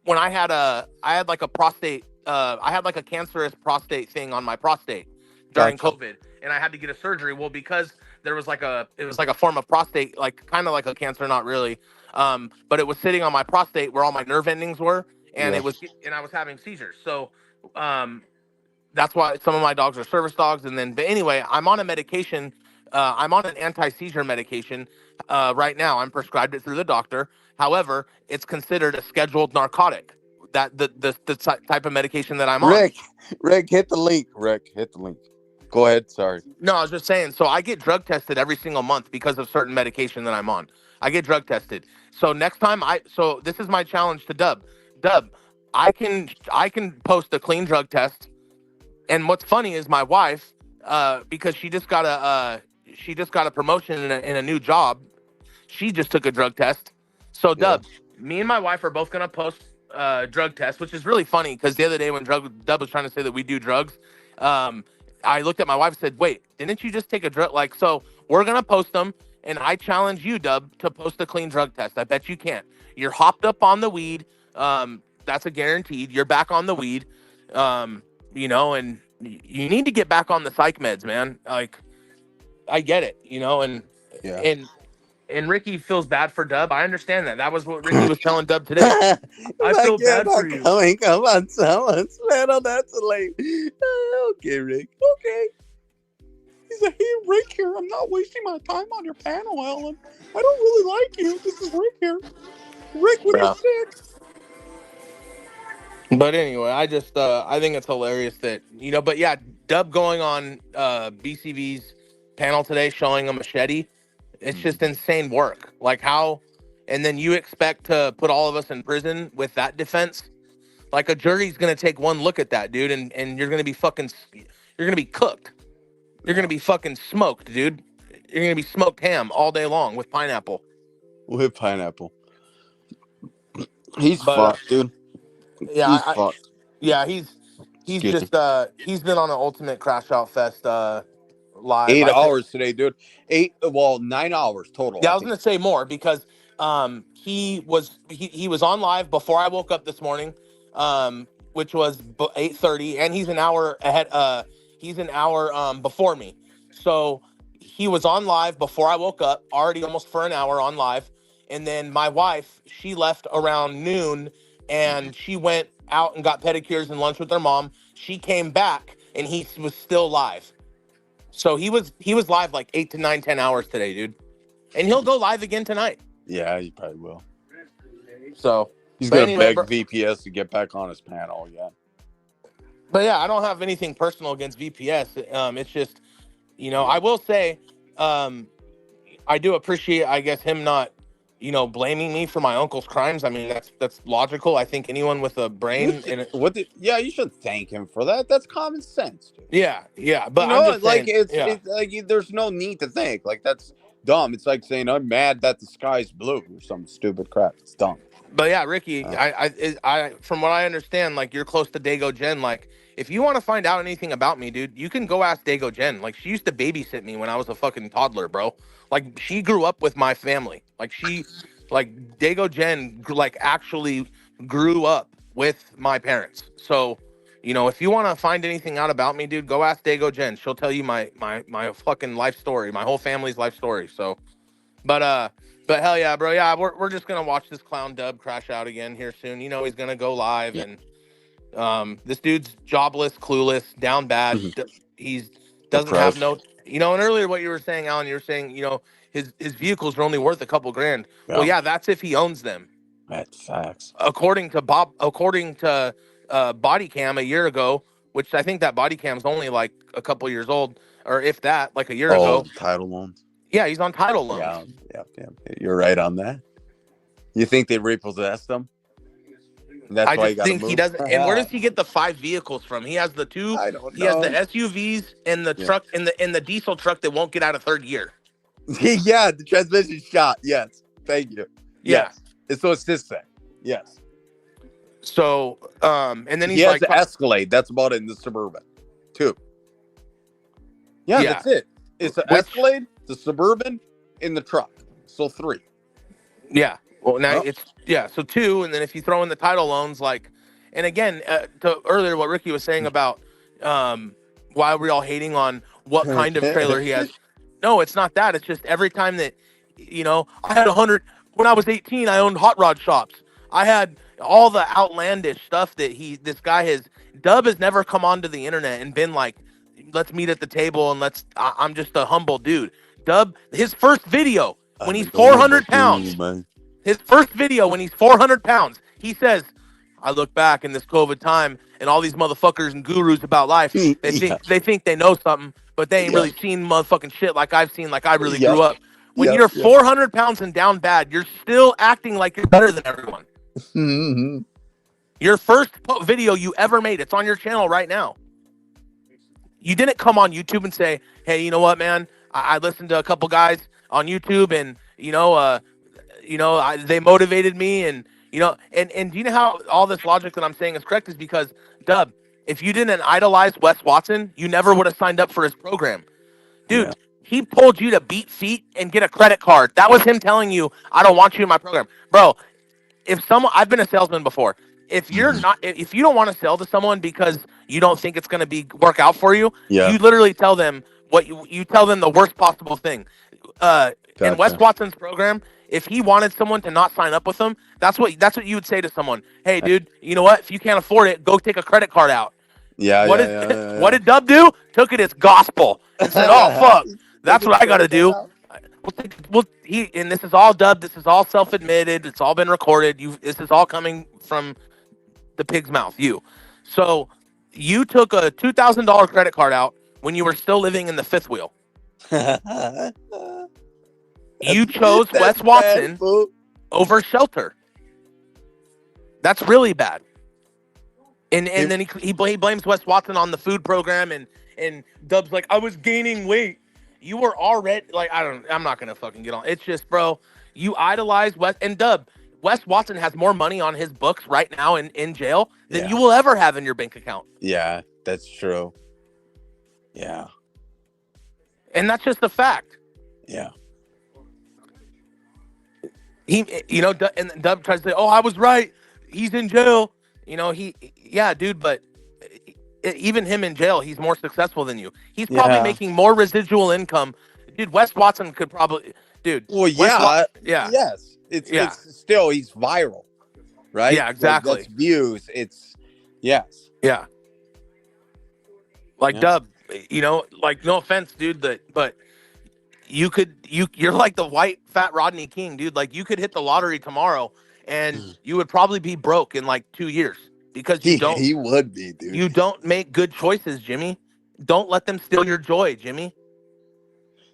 when I had like a prostate I had like a cancerous prostate thing on my prostate during Gotcha. COVID and I had to get a surgery. Well, because there was it was like a form of prostate, like kind of like a cancer, not really. But it was sitting on my prostate where all my nerve endings were, and Yeah. I was having seizures. So um that's why some of my dogs are service dogs. But anyway, I'm on a medication. I'm on an anti-seizure medication right now. I'm prescribed it through the doctor. However, it's considered a scheduled narcotic. That the type of medication that I'm on. Rick, hit the link. Rick, hit the link. Go ahead. Sorry. No, I was just saying. So I get drug tested every single month because of certain medication that I'm on. I get drug tested. So next time so this is my challenge to Dub. Dub, I can post a clean drug test. And what's funny is my wife, because she just got a promotion in a new job. She just took a drug test. So Yeah. Dub, me and my wife are both gonna post drug tests, which is really funny because the other day when Dub was trying to say that we do drugs, um, I looked at my wife and said, "Wait, didn't you just take a drug?" Like, so we're gonna post them, and I challenge you, Dub, to post a clean drug test. I bet you can't. You're hopped up on the weed. That's a guaranteed. You're back on the weed. Um, and you need to get back on the psych meds, man. Like, I get it, Yeah. and and Ricky feels bad for Dub. I understand that. That was what Ricky was telling Dub today. I Like, feel yeah, bad for not you. coming. Come on, someone. Man, oh, that's late. Okay, Rick. Okay. He's like, hey, Rick here. I'm not wasting my time on your panel, Alan. I don't really like you. This is Rick here. Rick, what Yeah. is it? But anyway, I think it's hilarious that but yeah, Dub going on BCV's panel today showing a machete. It's just insane work. Like how, and then you expect to put all of us in prison with that defense? Like a jury's gonna take one look at that, dude, and you're gonna be you're gonna be cooked. You're gonna be fucking smoked, dude. You're gonna be smoked ham all day long with pineapple. With pineapple. He's But fucked, dude. yeah, He's fucked. yeah, he's He's Excuse me. just he's been on an Ultimate Crash Out Fest live. 8 hours today, dude. 9 hours total. Yeah, I I was think. gonna say more because he was on live before I woke up this morning, which was 8:30, and he's an hour ahead. He's an hour before me, so he was on live before I woke up, already almost for an hour on live, and then my wife, she left around noon, and she went out and got pedicures and lunch with her mom. She came back, and he was still live. So he was live like 8 to 9, 10 hours today, dude. And he'll go live again tonight. Yeah, he probably will. So He's but gonna anyway, beg VPS to get back on his panel. Yeah. but yeah, I don't have anything personal against VPS. It's just, I will say, I do appreciate, I guess, him not, blaming me for my uncle's crimes. I mean, that's logical. I think anyone with a brain Yeah, you should thank him for that. That's common sense, dude. yeah. But You I'm know, just like saying, yeah. it's like there's no need to think. Like that's dumb. It's like saying I'm mad that the sky's blue or some stupid crap. It's dumb. But yeah, Ricky, Uh, I from what I understand, like you're close to Dago Jen. Like, if you want to find out anything about me, dude, you can go ask Dago Jen. Like, she used to babysit me when I was a fucking toddler, bro. Like, she grew up with my family. Like Dago Jen, like actually grew up with my parents. So, if you want to find anything out about me, dude, go ask Dago Jen. She'll tell you my fucking life story, my whole family's life story. So. But hell yeah, bro. Yeah, we're just gonna watch this clown Dub crash out again here soon. He's gonna go live, yeah. and this dude's jobless, clueless, down bad. Mhm. He's doesn't have Depressed. no. And earlier what you were saying, Alan, you were saying his vehicles are only worth a couple grand. Well, Yeah. yeah, that's if he owns them. That's facts. According to Body Cam a year ago, which I think that Body Cam's only like a couple years old, or if that, like a year Oh, ago. the title loans. Yeah, he's on title loans. Yeah. You're right on that. You think they repossessed them? That's I why you just got to think he move. doesn't. And where does he get the 5 vehicles from? He has the two. I don't He has the know. SUVs and the Yeah. truck and the diesel truck that won't get out of third gear. Yeah, the transmission shot. Yes. Thank you. Yeah. Yes. So it's this thing. Yes. So and then He he's has like, the Escalade. That's about it in the Suburban. 2. Yeah, Yeah. that's it. It's the Which- Escalade, the Suburban, in the truck. So 3. yeah. Well, now Oh. it's so 2, and then if you throw in the title loans, like, and again, to earlier what Ricky was saying about why we're all hating on what kind of trailer he has. No, it's not that. It's just every time that I had 100 when I was 18. I owned hot rod shops. I had all the outlandish stuff that Dub has never come onto the internet and been like, let's meet at the table and I'm just a humble dude. Dub, his first video when he's 400 pounds, his first video when he's 400 pounds, he says, I look back in this COVID time and all these motherfuckers and gurus about life, they think they know something, but they ain't really seen motherfucking shit like I've seen, like I really grew up. When you're 400 pounds and down bad, you're still acting like you're better than everyone. Mm-hmm. Your first video you ever made, it's on your channel right now. You didn't come on YouTube and say, hey, you know what, man? I listened to a couple guys on YouTube and, they motivated me and, and do you know how all this logic that I'm saying is correct is because, Dub, if you didn't idolize Wes Watson, you never would have signed up for his program. Dude, he told you to beat feet and get a credit card. That was him telling you, I don't want you in my program. Bro, I've been a salesman before. If you don't want to sell to someone because you don't think it's going to work out for you, you literally tell them you tell them the worst possible thing. In Wes Watson's program, if he wanted someone to not sign up with him, that's what you would say to someone. Hey, dude, you know what? If you can't afford it, go take a credit card out. What did Dub do? Took it as gospel and said, "Oh fuck, that's what I got to do." And this is all Dub. This is all self-admitted. It's all been recorded. This is all coming from the pig's mouth. So you took a $2,000 credit card out when you were still living in the fifth wheel. You chose Wes Watson over Shelter. That's really bad. And then he blames Wes Watson on the food program and Dub's like, I was gaining weight. You were already like, I'm not gonna fucking get on. It's just, bro, you idolize Wes and Dub. Wes Watson has more money on his books right now in jail than Yeah. you will ever have in your bank account. Yeah, that's true. Yeah. And that's just a fact. Yeah. And Dub tries to say, "Oh, I was right. He's in jail." Yeah, dude, but even him in jail, he's more successful than you. He's probably Yeah. making more residual income. Dude, Wes Watson could probably, Well, yeah. yeah. Yes. It's still, he's viral, right? Yeah, exactly. That's views. Yes. Yeah. Like Yeah. Dub, like no offense, dude, but you're like the white fat Rodney King, dude. Like you could hit the lottery tomorrow and you would probably be broke in like 2 years because He would be, dude. You don't make good choices, Jimmy. Don't let them steal your joy, Jimmy.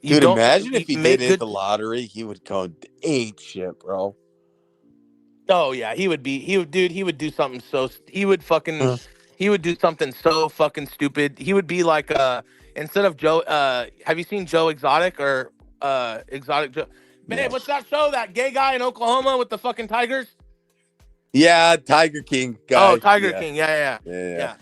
Dude, imagine if he did hit the lottery, he would go ape shit, bro. Oh yeah, he would do something he would do something so fucking stupid. He would be like instead of Joe have you seen Joe Exotic or Exotic Joe? Babe, Yes. what's that show? That gay guy in Oklahoma with the fucking tigers? Yeah, Tiger King guy. Oh, Tiger King. Yeah.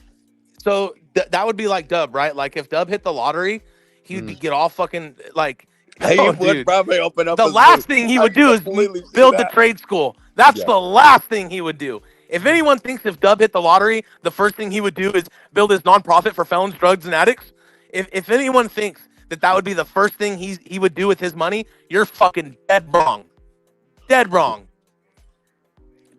So that would be like Dub, right? Like if Dub hit the lottery, he would get all fucking like. He would probably open up. The last thing he would do is build the trade school. That's the last thing he would do. If anyone thinks if Dub hit the lottery, the first thing he would do is build his nonprofit for felons, drugs, and addicts. If anyone thinks that would be the first thing he would do with his money, you're fucking dead wrong. Dead wrong.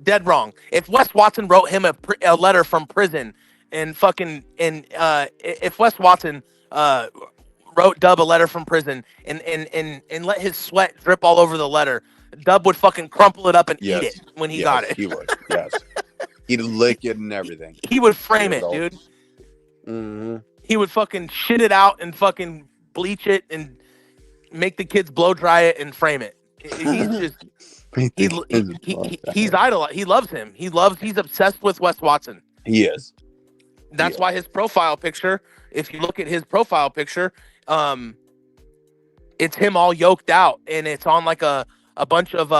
Dead wrong. If Wes Watson wrote him a letter from prison and if Wes Watson wrote Dub a letter from prison and let his sweat drip all over the letter, Dub would fucking crumple it up and eat it when he got it. He would. Yes. He'd lick it and everything. He would frame it, dude. Mm-hmm. He would fucking shit it out and fucking bleach it and make the kids blow dry it and frame it. He's just he's idolized. He loves him. He's obsessed with Wes Watson. He is. That's why his profile picture, if you look at his profile picture, it's him all yoked out and it's on like a bunch of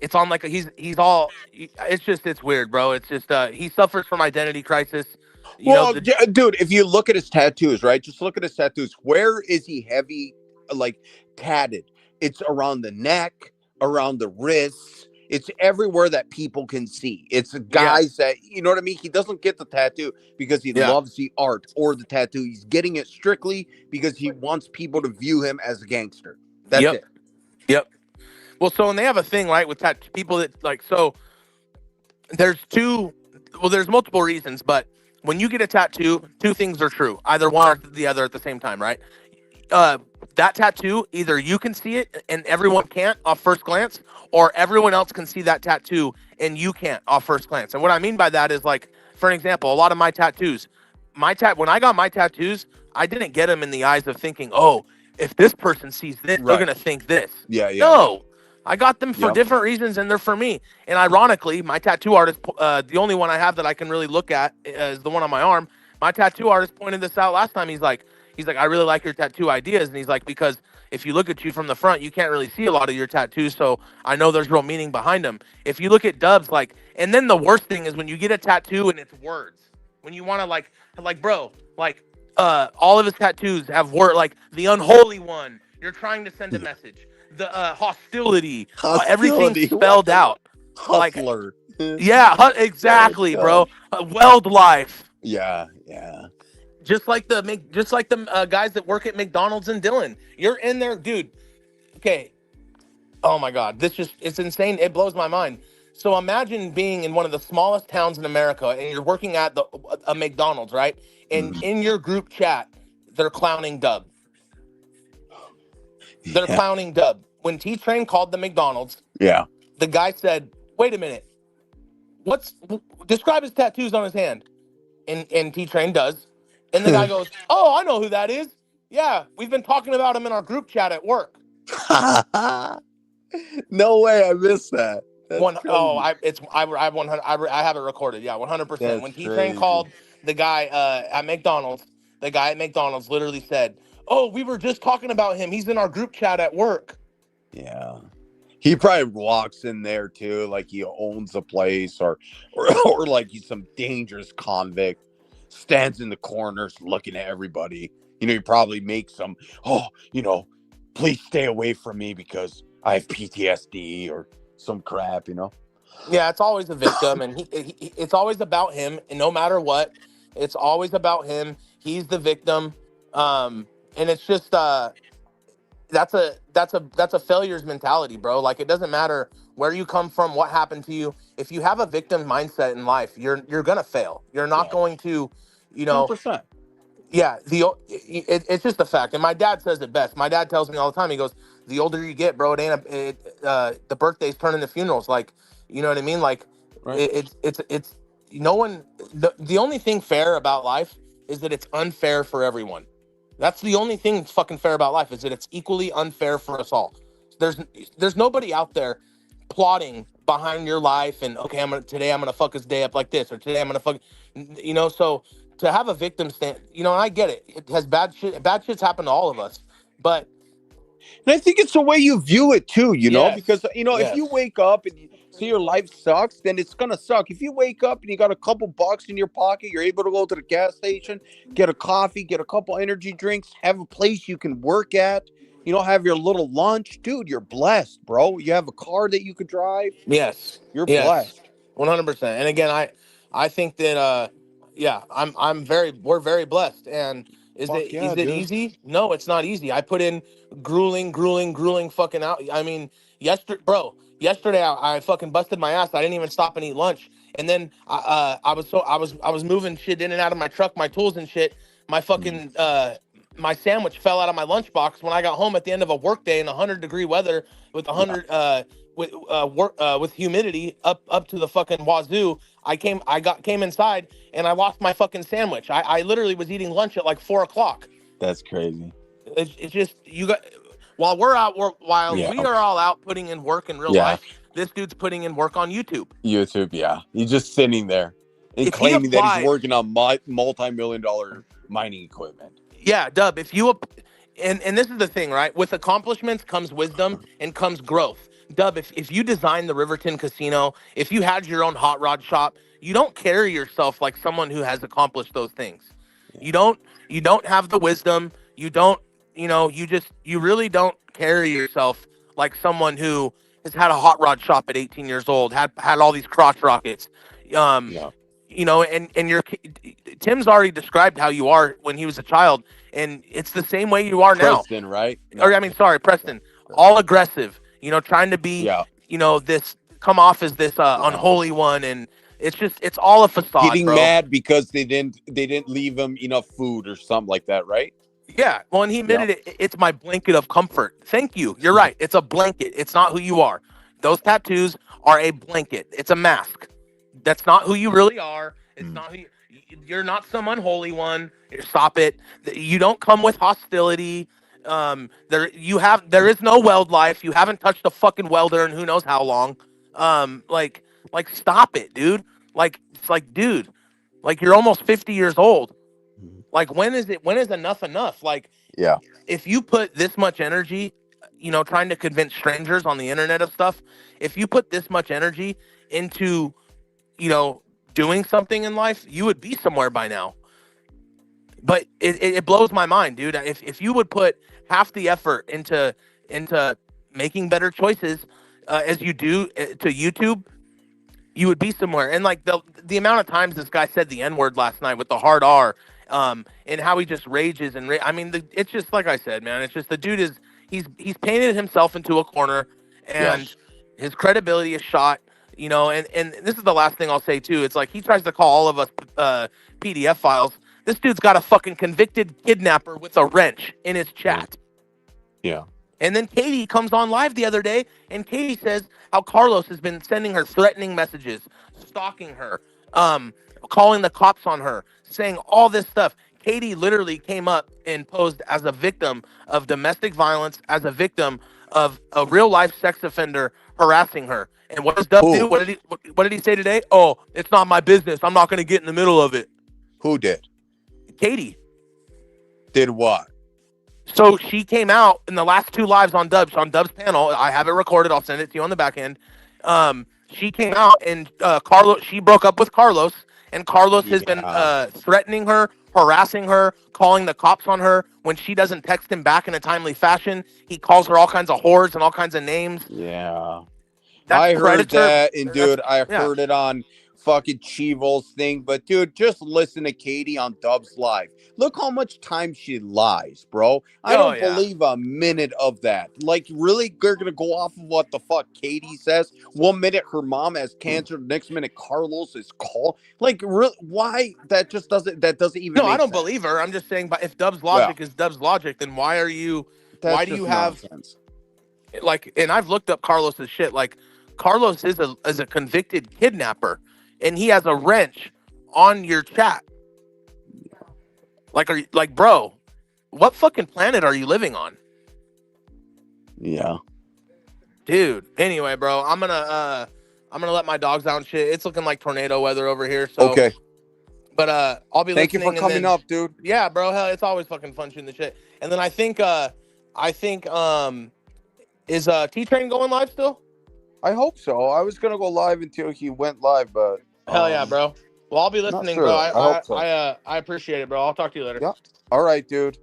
it's on like it's weird, bro. It's just he suffers from identity crisis. Dude, if you look at his tattoos, right? Just look at his tattoos. Where is he heavy, like tatted? It's around the neck, around the wrists. It's everywhere that people can see. It's guys that, you know what I mean? He doesn't get the tattoo because he loves the art or the tattoo. He's getting it strictly because he wants people to view him as a gangster. That's it. Yep. Well, so, and they have a thing, right, with people that, like, so there's multiple reasons, but when you get a tattoo, two things are true. Either one or the other at the same time, right? That tattoo, either you can see it and everyone can't off first glance, or everyone else can see that tattoo and you can't off first glance. And what I mean by that is, like, for an example, a lot of my tattoos, when I got my tattoos, I didn't get them in the eyes of thinking, oh, if this person sees this, they're going to think this. Yeah. No, I got them for different reasons and they're for me. And ironically, my tattoo artist, the only one I have that I can really look at is the one on my arm. My tattoo artist pointed this out last time. He's like, I really like your tattoo ideas. And he's like, because if you look at you from the front, you can't really see a lot of your tattoos. So I know there's real meaning behind them. If you look at Dub's, like, and then the worst thing is when you get a tattoo and it's words. When you want to like, bro, like, all of his tattoos have word, like the unholy one. You're trying to send a message. The hostility. Everything spelled out. Hustler. Like, exactly, bro. Weld life. Yeah. Just like the guys that work at McDonald's in Dillon. You're in there, dude. Okay. Oh my God, it's insane. It blows my mind. So imagine being in one of the smallest towns in America, and you're working at a McDonald's, right? And in your group chat, they're clowning Dub. They're clowning Dub. When T-Train called the McDonald's, the guy said, "Wait a minute, describe his tattoos on his hand?" And T-Train does. And the guy goes, "Oh, I know who that is. Yeah, we've been talking about him in our group chat at work." No way, I missed that. I have it recorded. Yeah, 100%. When T-Train called the guy at McDonald's, the guy at McDonald's literally said, "Oh, we were just talking about him. He's in our group chat at work." Yeah. He probably walks in there too, like he owns a place, or like he's some dangerous convict. Stands in the corners looking at everybody. He probably makes some. Oh, please stay away from me because I have PTSD or some crap. Yeah, it's always a victim, and it's always about him, and no matter what, it's always about him. He's the victim, and it's just that's a failures mentality, bro. Like, it doesn't matter where you come from, what happened to you. If you have a victim mindset in life, you're gonna fail. You're not going to, you know. 100%. Yeah, it's just a fact. And my dad says it best. My dad tells me all the time. He goes, "The older you get, bro, the birthdays turn into funerals." Like, you know what I mean? Like, Right. it's no one. The only thing fair about life is that it's unfair for everyone. That's the only thing that's fucking fair about life, is that it's equally unfair for us all. There's nobody out there plotting behind your life and, okay, today I'm gonna fuck this day up like this, or today I'm gonna fuck, so to have a victim stand, and I get it. It has bad shit's happened to all of us. But And I think it's the way you view it too, Yes. because if you wake up and you see your life sucks, then it's gonna suck. If you wake up and you got a couple bucks in your pocket, you're able to go to the gas station, get a coffee, get a couple energy drinks, have a place you can work at, have your little lunch, dude, you're blessed, bro. You have a car that you could drive. Yes. You're Yes. blessed. 100%. And again, I think that we're very blessed. And is Fuck it yeah, is it dude. easy? No, it's not easy. I put in grueling fucking out. I mean, yesterday I fucking busted my ass. I didn't even stop and eat lunch. And then I was moving shit in and out of my truck, my tools and shit. My fucking my sandwich fell out of my lunchbox when I got home at the end of a work day in 100-degree weather with 100 with humidity up to the fucking wazoo. I came inside and I lost my fucking sandwich. I literally was eating lunch at like 4 o'clock. That's crazy. It's just, you got, while we are all out putting in work in real life, this dude's putting in work on YouTube. Yeah. He's just sitting there and claiming that he's working on multi-million-dollar mining equipment. Yeah, Dub, and this is the thing, right? With accomplishments comes wisdom and comes growth. Dub, if you designed the Riverton Casino, if you had your own hot rod shop, you don't carry yourself like someone who has accomplished those things. You don't have the wisdom. You don't, you really don't carry yourself like someone who has had a hot rod shop at 18 years old, had all these crotch rockets. And Tim's already described how you are when he was a child, and it's the same way you are now. Preston, right? Preston. All aggressive, trying to be, this, come off as this unholy one, and it's all a facade. Getting bro. mad because they didn't leave him enough food or something like that, right? Yeah, well, and he admitted it. It's my blanket of comfort. Thank you. You're right. It's a blanket. It's not who you are. Those tattoos are a blanket. It's a mask. That's not who you really are. It's not who you're not some unholy one. Stop it. You don't come with hostility. There is no weld life. You haven't touched a fucking welder in who knows how long. Like stop it, dude. It's like, dude, like, you're almost 50 years old. Like, when is enough enough? Like, yeah, if you put this much energy, trying to convince strangers on the internet of stuff, if you put this much energy into, doing something in life, you would be somewhere by now. But it blows my mind, dude. If you would put half the effort into making better choices as you do to YouTube, you would be somewhere. And like the amount of times this guy said the N-word last night with the hard R, and how he just rages it's just like I said, man. It's just the dude he's painted himself into a corner, and his credibility is shot. And this is the last thing I'll say too. It's like he tries to call all of us PDF files. This dude's got a fucking convicted kidnapper with a wrench in his chat. Yeah. And then Katie comes on live the other day, and Katie says how Carlos has been sending her threatening messages, stalking her, calling the cops on her, saying all this stuff. Katie literally came up and posed as a victim of domestic violence, as a victim of a real life sex offender harassing her. And what does Dub do? What did he say today? Oh, it's not my business. I'm not going to get in the middle of it. Who did? Katie. Did what? So she came out in the last 2 lives on Dub's panel. I have it recorded. I'll send it to you on the back end. She came out and Carlos. She broke up with Carlos, and Carlos has been threatening her, harassing her, calling the cops on her. When she doesn't text him back in a timely fashion, he calls her all kinds of whores and all kinds of names. Yeah, That's I heard Predator. that, and dude, I heard it on fucking Chivo's thing. But dude, just listen to Katie on Dub's live. Look how much time she lies, bro. I don't believe a minute of that. Like, really, you're gonna go off of what the fuck Katie says? 1 minute her mom has cancer, the next minute Carlos is called. Like, why? That doesn't even. No, make I don't sense. believe her. I'm just saying, but if Dub's logic is Dub's logic, then why are you? Why do you have nonsense. Like? And I've looked up Carlos's shit. Like, Carlos is a convicted kidnapper, and he has a wrench on your chat. Like, bro, what fucking planet are you living on? Yeah, dude. Anyway, bro, I'm gonna let my dogs out and shit. It's looking like tornado weather over here. So okay. But I'll be. Thank you for coming up, dude. Yeah, bro. Hell, it's always fucking fun shooting the shit. And then I think is T-Train going live still? I hope so. I was gonna go live until he went live, but hell yeah, bro. Well, I'll be listening, sure. bro. I hope so. I appreciate it, bro. I'll talk to you later. Yeah. All right, dude.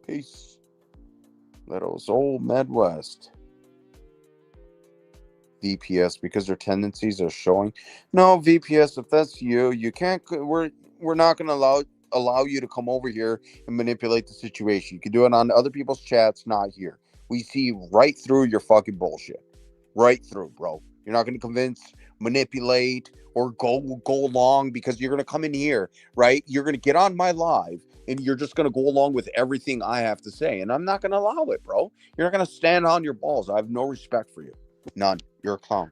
Peace. Little's old Midwest. VPS, because their tendencies are showing. No, VPS, if that's you, you can't. We're not gonna allow you to come over here and manipulate the situation. You can do it on other people's chats, not here. We see right through your fucking bullshit. Right through, bro. You're not gonna convince, manipulate, or go along because you're gonna come in here, right? You're gonna get on my live and you're just gonna go along with everything I have to say, and I'm not gonna allow it, bro. You're not gonna stand on your balls. I have no respect for you. None. You're a clown.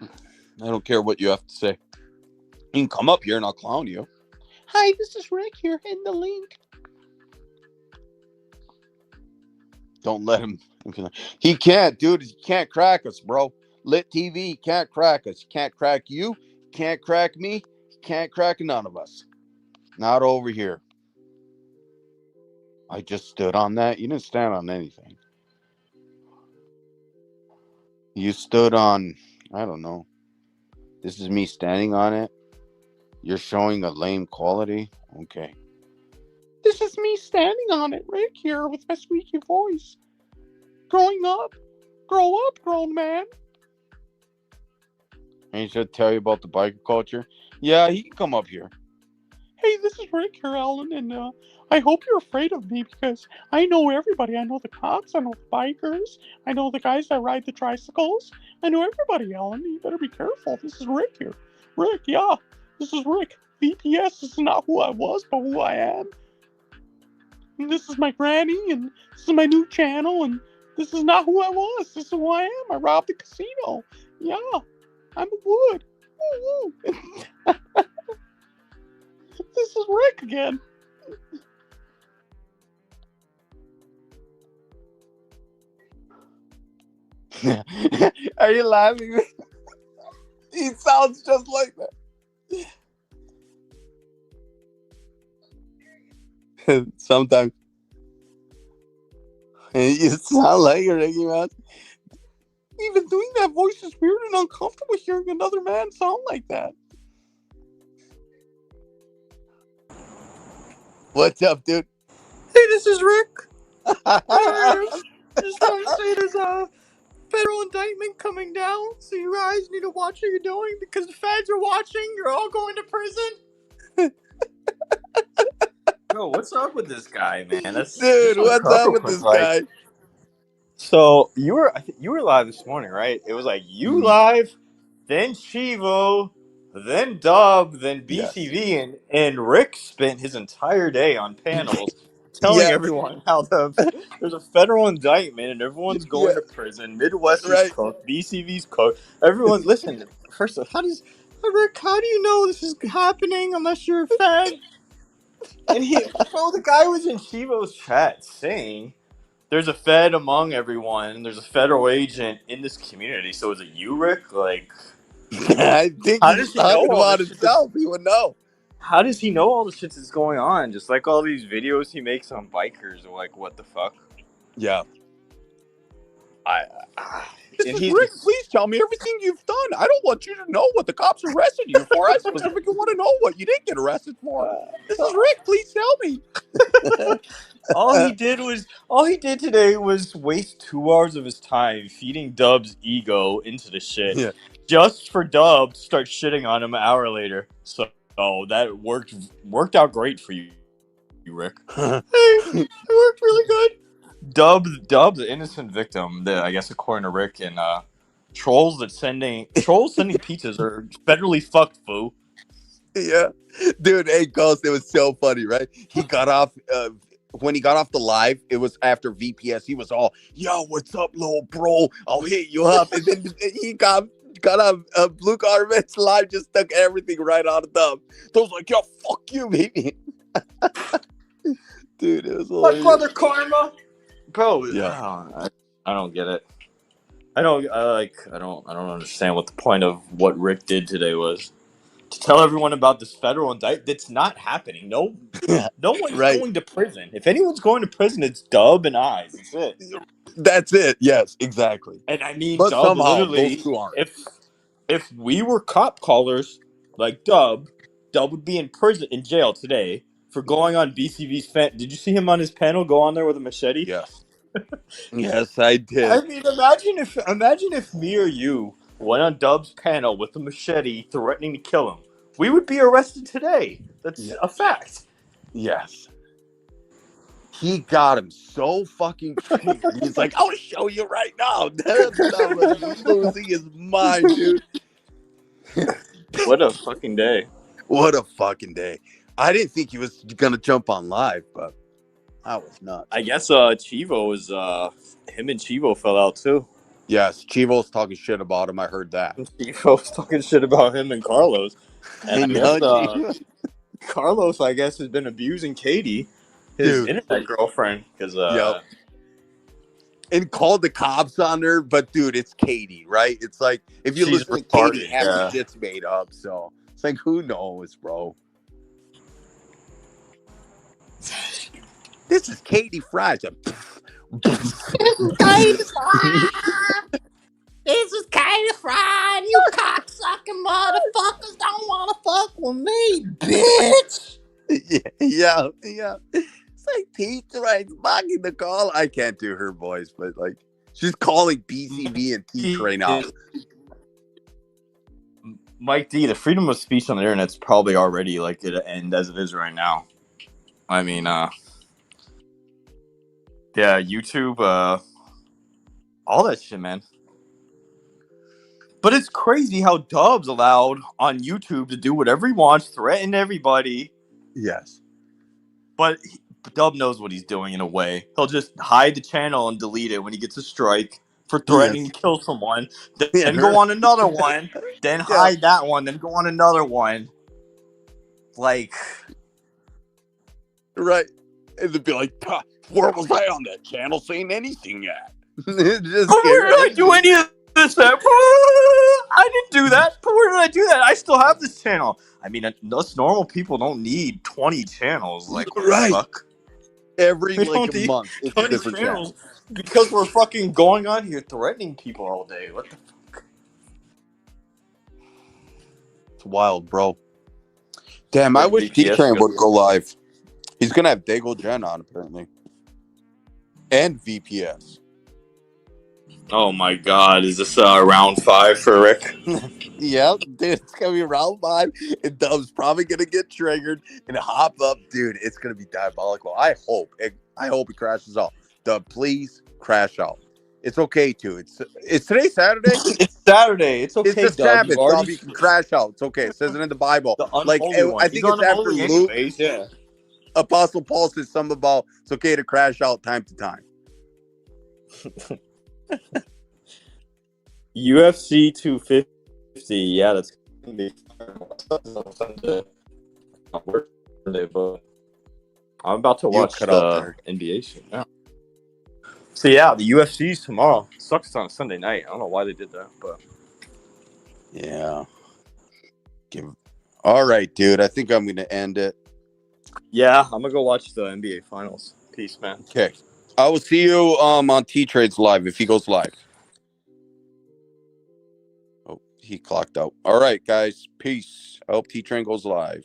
I don't care what you have to say. You can come up here and I'll clown you. Hi, this is Rick here in the link. Don't let him. He can't, dude. He can't crack us, bro. Lit TV can't crack us. He can't crack you. He can't crack me. He can't crack none of us. Not over here. I just stood on that. You didn't stand on anything. You stood on, I don't know. This is me standing on it. You're showing a lame quality. Okay. This is me standing on it, Rick, here with my squeaky voice. Growing up. Grow up, grown man. And he should tell you about the biker culture. Yeah, he can come up here. Hey, this is Rick here, Alan, and I hope you're afraid of me because I know everybody. I know the cops, I know the bikers, I know the guys that ride the tricycles. I know everybody, Alan. You better be careful. This is Rick here. Rick, yeah, this is Rick. VPS is not who I was, but who I am. And this is my granny, and this is my new channel, and this is not who I was. This is who I am. I robbed the casino. Yeah, I'm a wood. Woo woo. This is Rick again. Are you laughing? He sounds just like that. Sometimes. You sound like a Ricky Mouse. Even doing that voice is weird and uncomfortable hearing another man sound like that. What's up, dude? Hey, this is Rick. Just want to say there's a federal indictment coming down, so you guys need to watch what you're doing because the feds are watching. You're all going to prison. Yo, what's up with this guy, man? Dude, what's up with this guy? So you were live this morning, right? It was like you live, then Chivo, then Dub, then BCV, and Rick spent his entire day on panels telling everyone how there's a federal indictment and everyone's going to prison. Midwest is cooked, BCV's cooked. Everyone, listen. First off, Rick, how do you know this is happening unless you're a Fed? And the guy was in Chivo's chat saying there's a Fed among everyone, and there's a federal agent in this community. So is it you, Rick? Like, I think he's talking about himself. He would know. How does he know all the shit that's going on? Just like all these videos he makes on bikers, or like, what the fuck? Yeah. This And is he's Rick. Please tell me everything you've done. I don't want you to know what the cops arrested you for. I specifically want to know what you didn't get arrested for. This is Rick. Please tell me. all he did today was waste 2 hours of his time feeding Dub's ego into the shit, Yeah. just for Dub to start shitting on him an hour later. So that worked out great for you, Rick. It worked really good. Dub, the innocent victim, I guess according to Rick, and trolls sending pizzas are federally fucked, fool. Yeah, dude. Hey, Ghost, it was so funny, right? He got off when he got off the live. It was after VPS. He was all, "Yo, what's up, little bro? I'll hit you up." And then he got on Blue Garment's live, just stuck everything right on the thumb. So I was like, "Yo, fuck you, baby." Dude, it was My hilarious. brother Karma, bro. Yeah. I don't get it. I don't understand what the point of what Rick did today was. To tell everyone about this federal indictment that's not happening. No one's Right. going to prison. If anyone's going to prison, it's Dub and Eyes. That's it. That's it. Yes, exactly. And I mean, But Dub somehow literally. those two aren't. If we were cop callers like Dub would be in jail today for going on BCV's fan. Did you see him on his panel go on there with a machete? Yes. Yes, I did. I mean, imagine if me or you went on Dub's panel with a machete threatening to kill him. We would be arrested today. That's a fact. Yes. He got him so fucking triggered. He's like, "I'll show you right now." That was losing his mind, dude. What a fucking day. What a fucking day. I didn't think he was gonna jump on live, but I was nuts. I guess Chivo was him and Chivo fell out too. Yes, Chivo's talking shit about him. I heard that. Chivo was talking shit about him and Carlos. And I guess, Carlos, I guess, has been abusing Katie, his internet girlfriend, because and called the cops on her. But dude, it's Katie, right? It's like if you listen to Katie, half the shit's made up. So it's like, who knows, bro? This is Katie Fry. This is Katie Fry. You cocksucking motherfuckers don't want to fuck with me, bitch. Yeah. It's like T-Train's bugging the call. I can't do her voice, but like she's calling BCB and T-Train out. Mike D, the freedom of speech on the internet's probably already like at an end as it is right now. I mean, YouTube, all that shit, man. But it's crazy how Dub's allowed on YouTube to do whatever he wants, threaten everybody. Yes. But Dub knows what he's doing in a way. He'll just hide the channel and delete it when he gets a strike for threatening to kill someone. Then go on another one. Then hide that one. Then go on another one. Like... Right. And they'd be like, where was I on that channel saying anything yet? Where did I do any of this at? I didn't do that. Where did I do that? I still have this channel. I mean, us normal people don't need 20 channels. Like, what the fuck? Every like a month, it's a different channel. Because we're fucking going on here threatening people all day. What the fuck? It's wild, bro. Damn, I wish T-Train would go live. He's gonna have Dago Gen on apparently, and VPS. Oh my God! Is this round 5 for Rick? Yeah, dude, it's gonna be round 5, and Dub's probably gonna get triggered and hop up, dude. It's gonna be diabolical. I hope he crashes out. Dub, please crash out. It's okay too. It's today Saturday. It's Saturday. It's okay. It's the Sabbath. Dub, you can crash out. It's okay. It says it in the Bible. Like I think it's after Luke. Yeah. Apostle Paul says something about it's okay to crash out time to time. UFC 250. Yeah, that's gonna be Sunday. But I'm about to watch NBA shit now. So yeah, the UFC's tomorrow. Sucks it's on a Sunday night. I don't know why they did that, but yeah. All right, dude. I think I'm gonna end it. Yeah, I'm gonna go watch the NBA Finals. Peace, man. Okay. I will see you on T Trades Live if he goes live. Oh, he clocked out. All right, guys. Peace. I hope T Train goes live.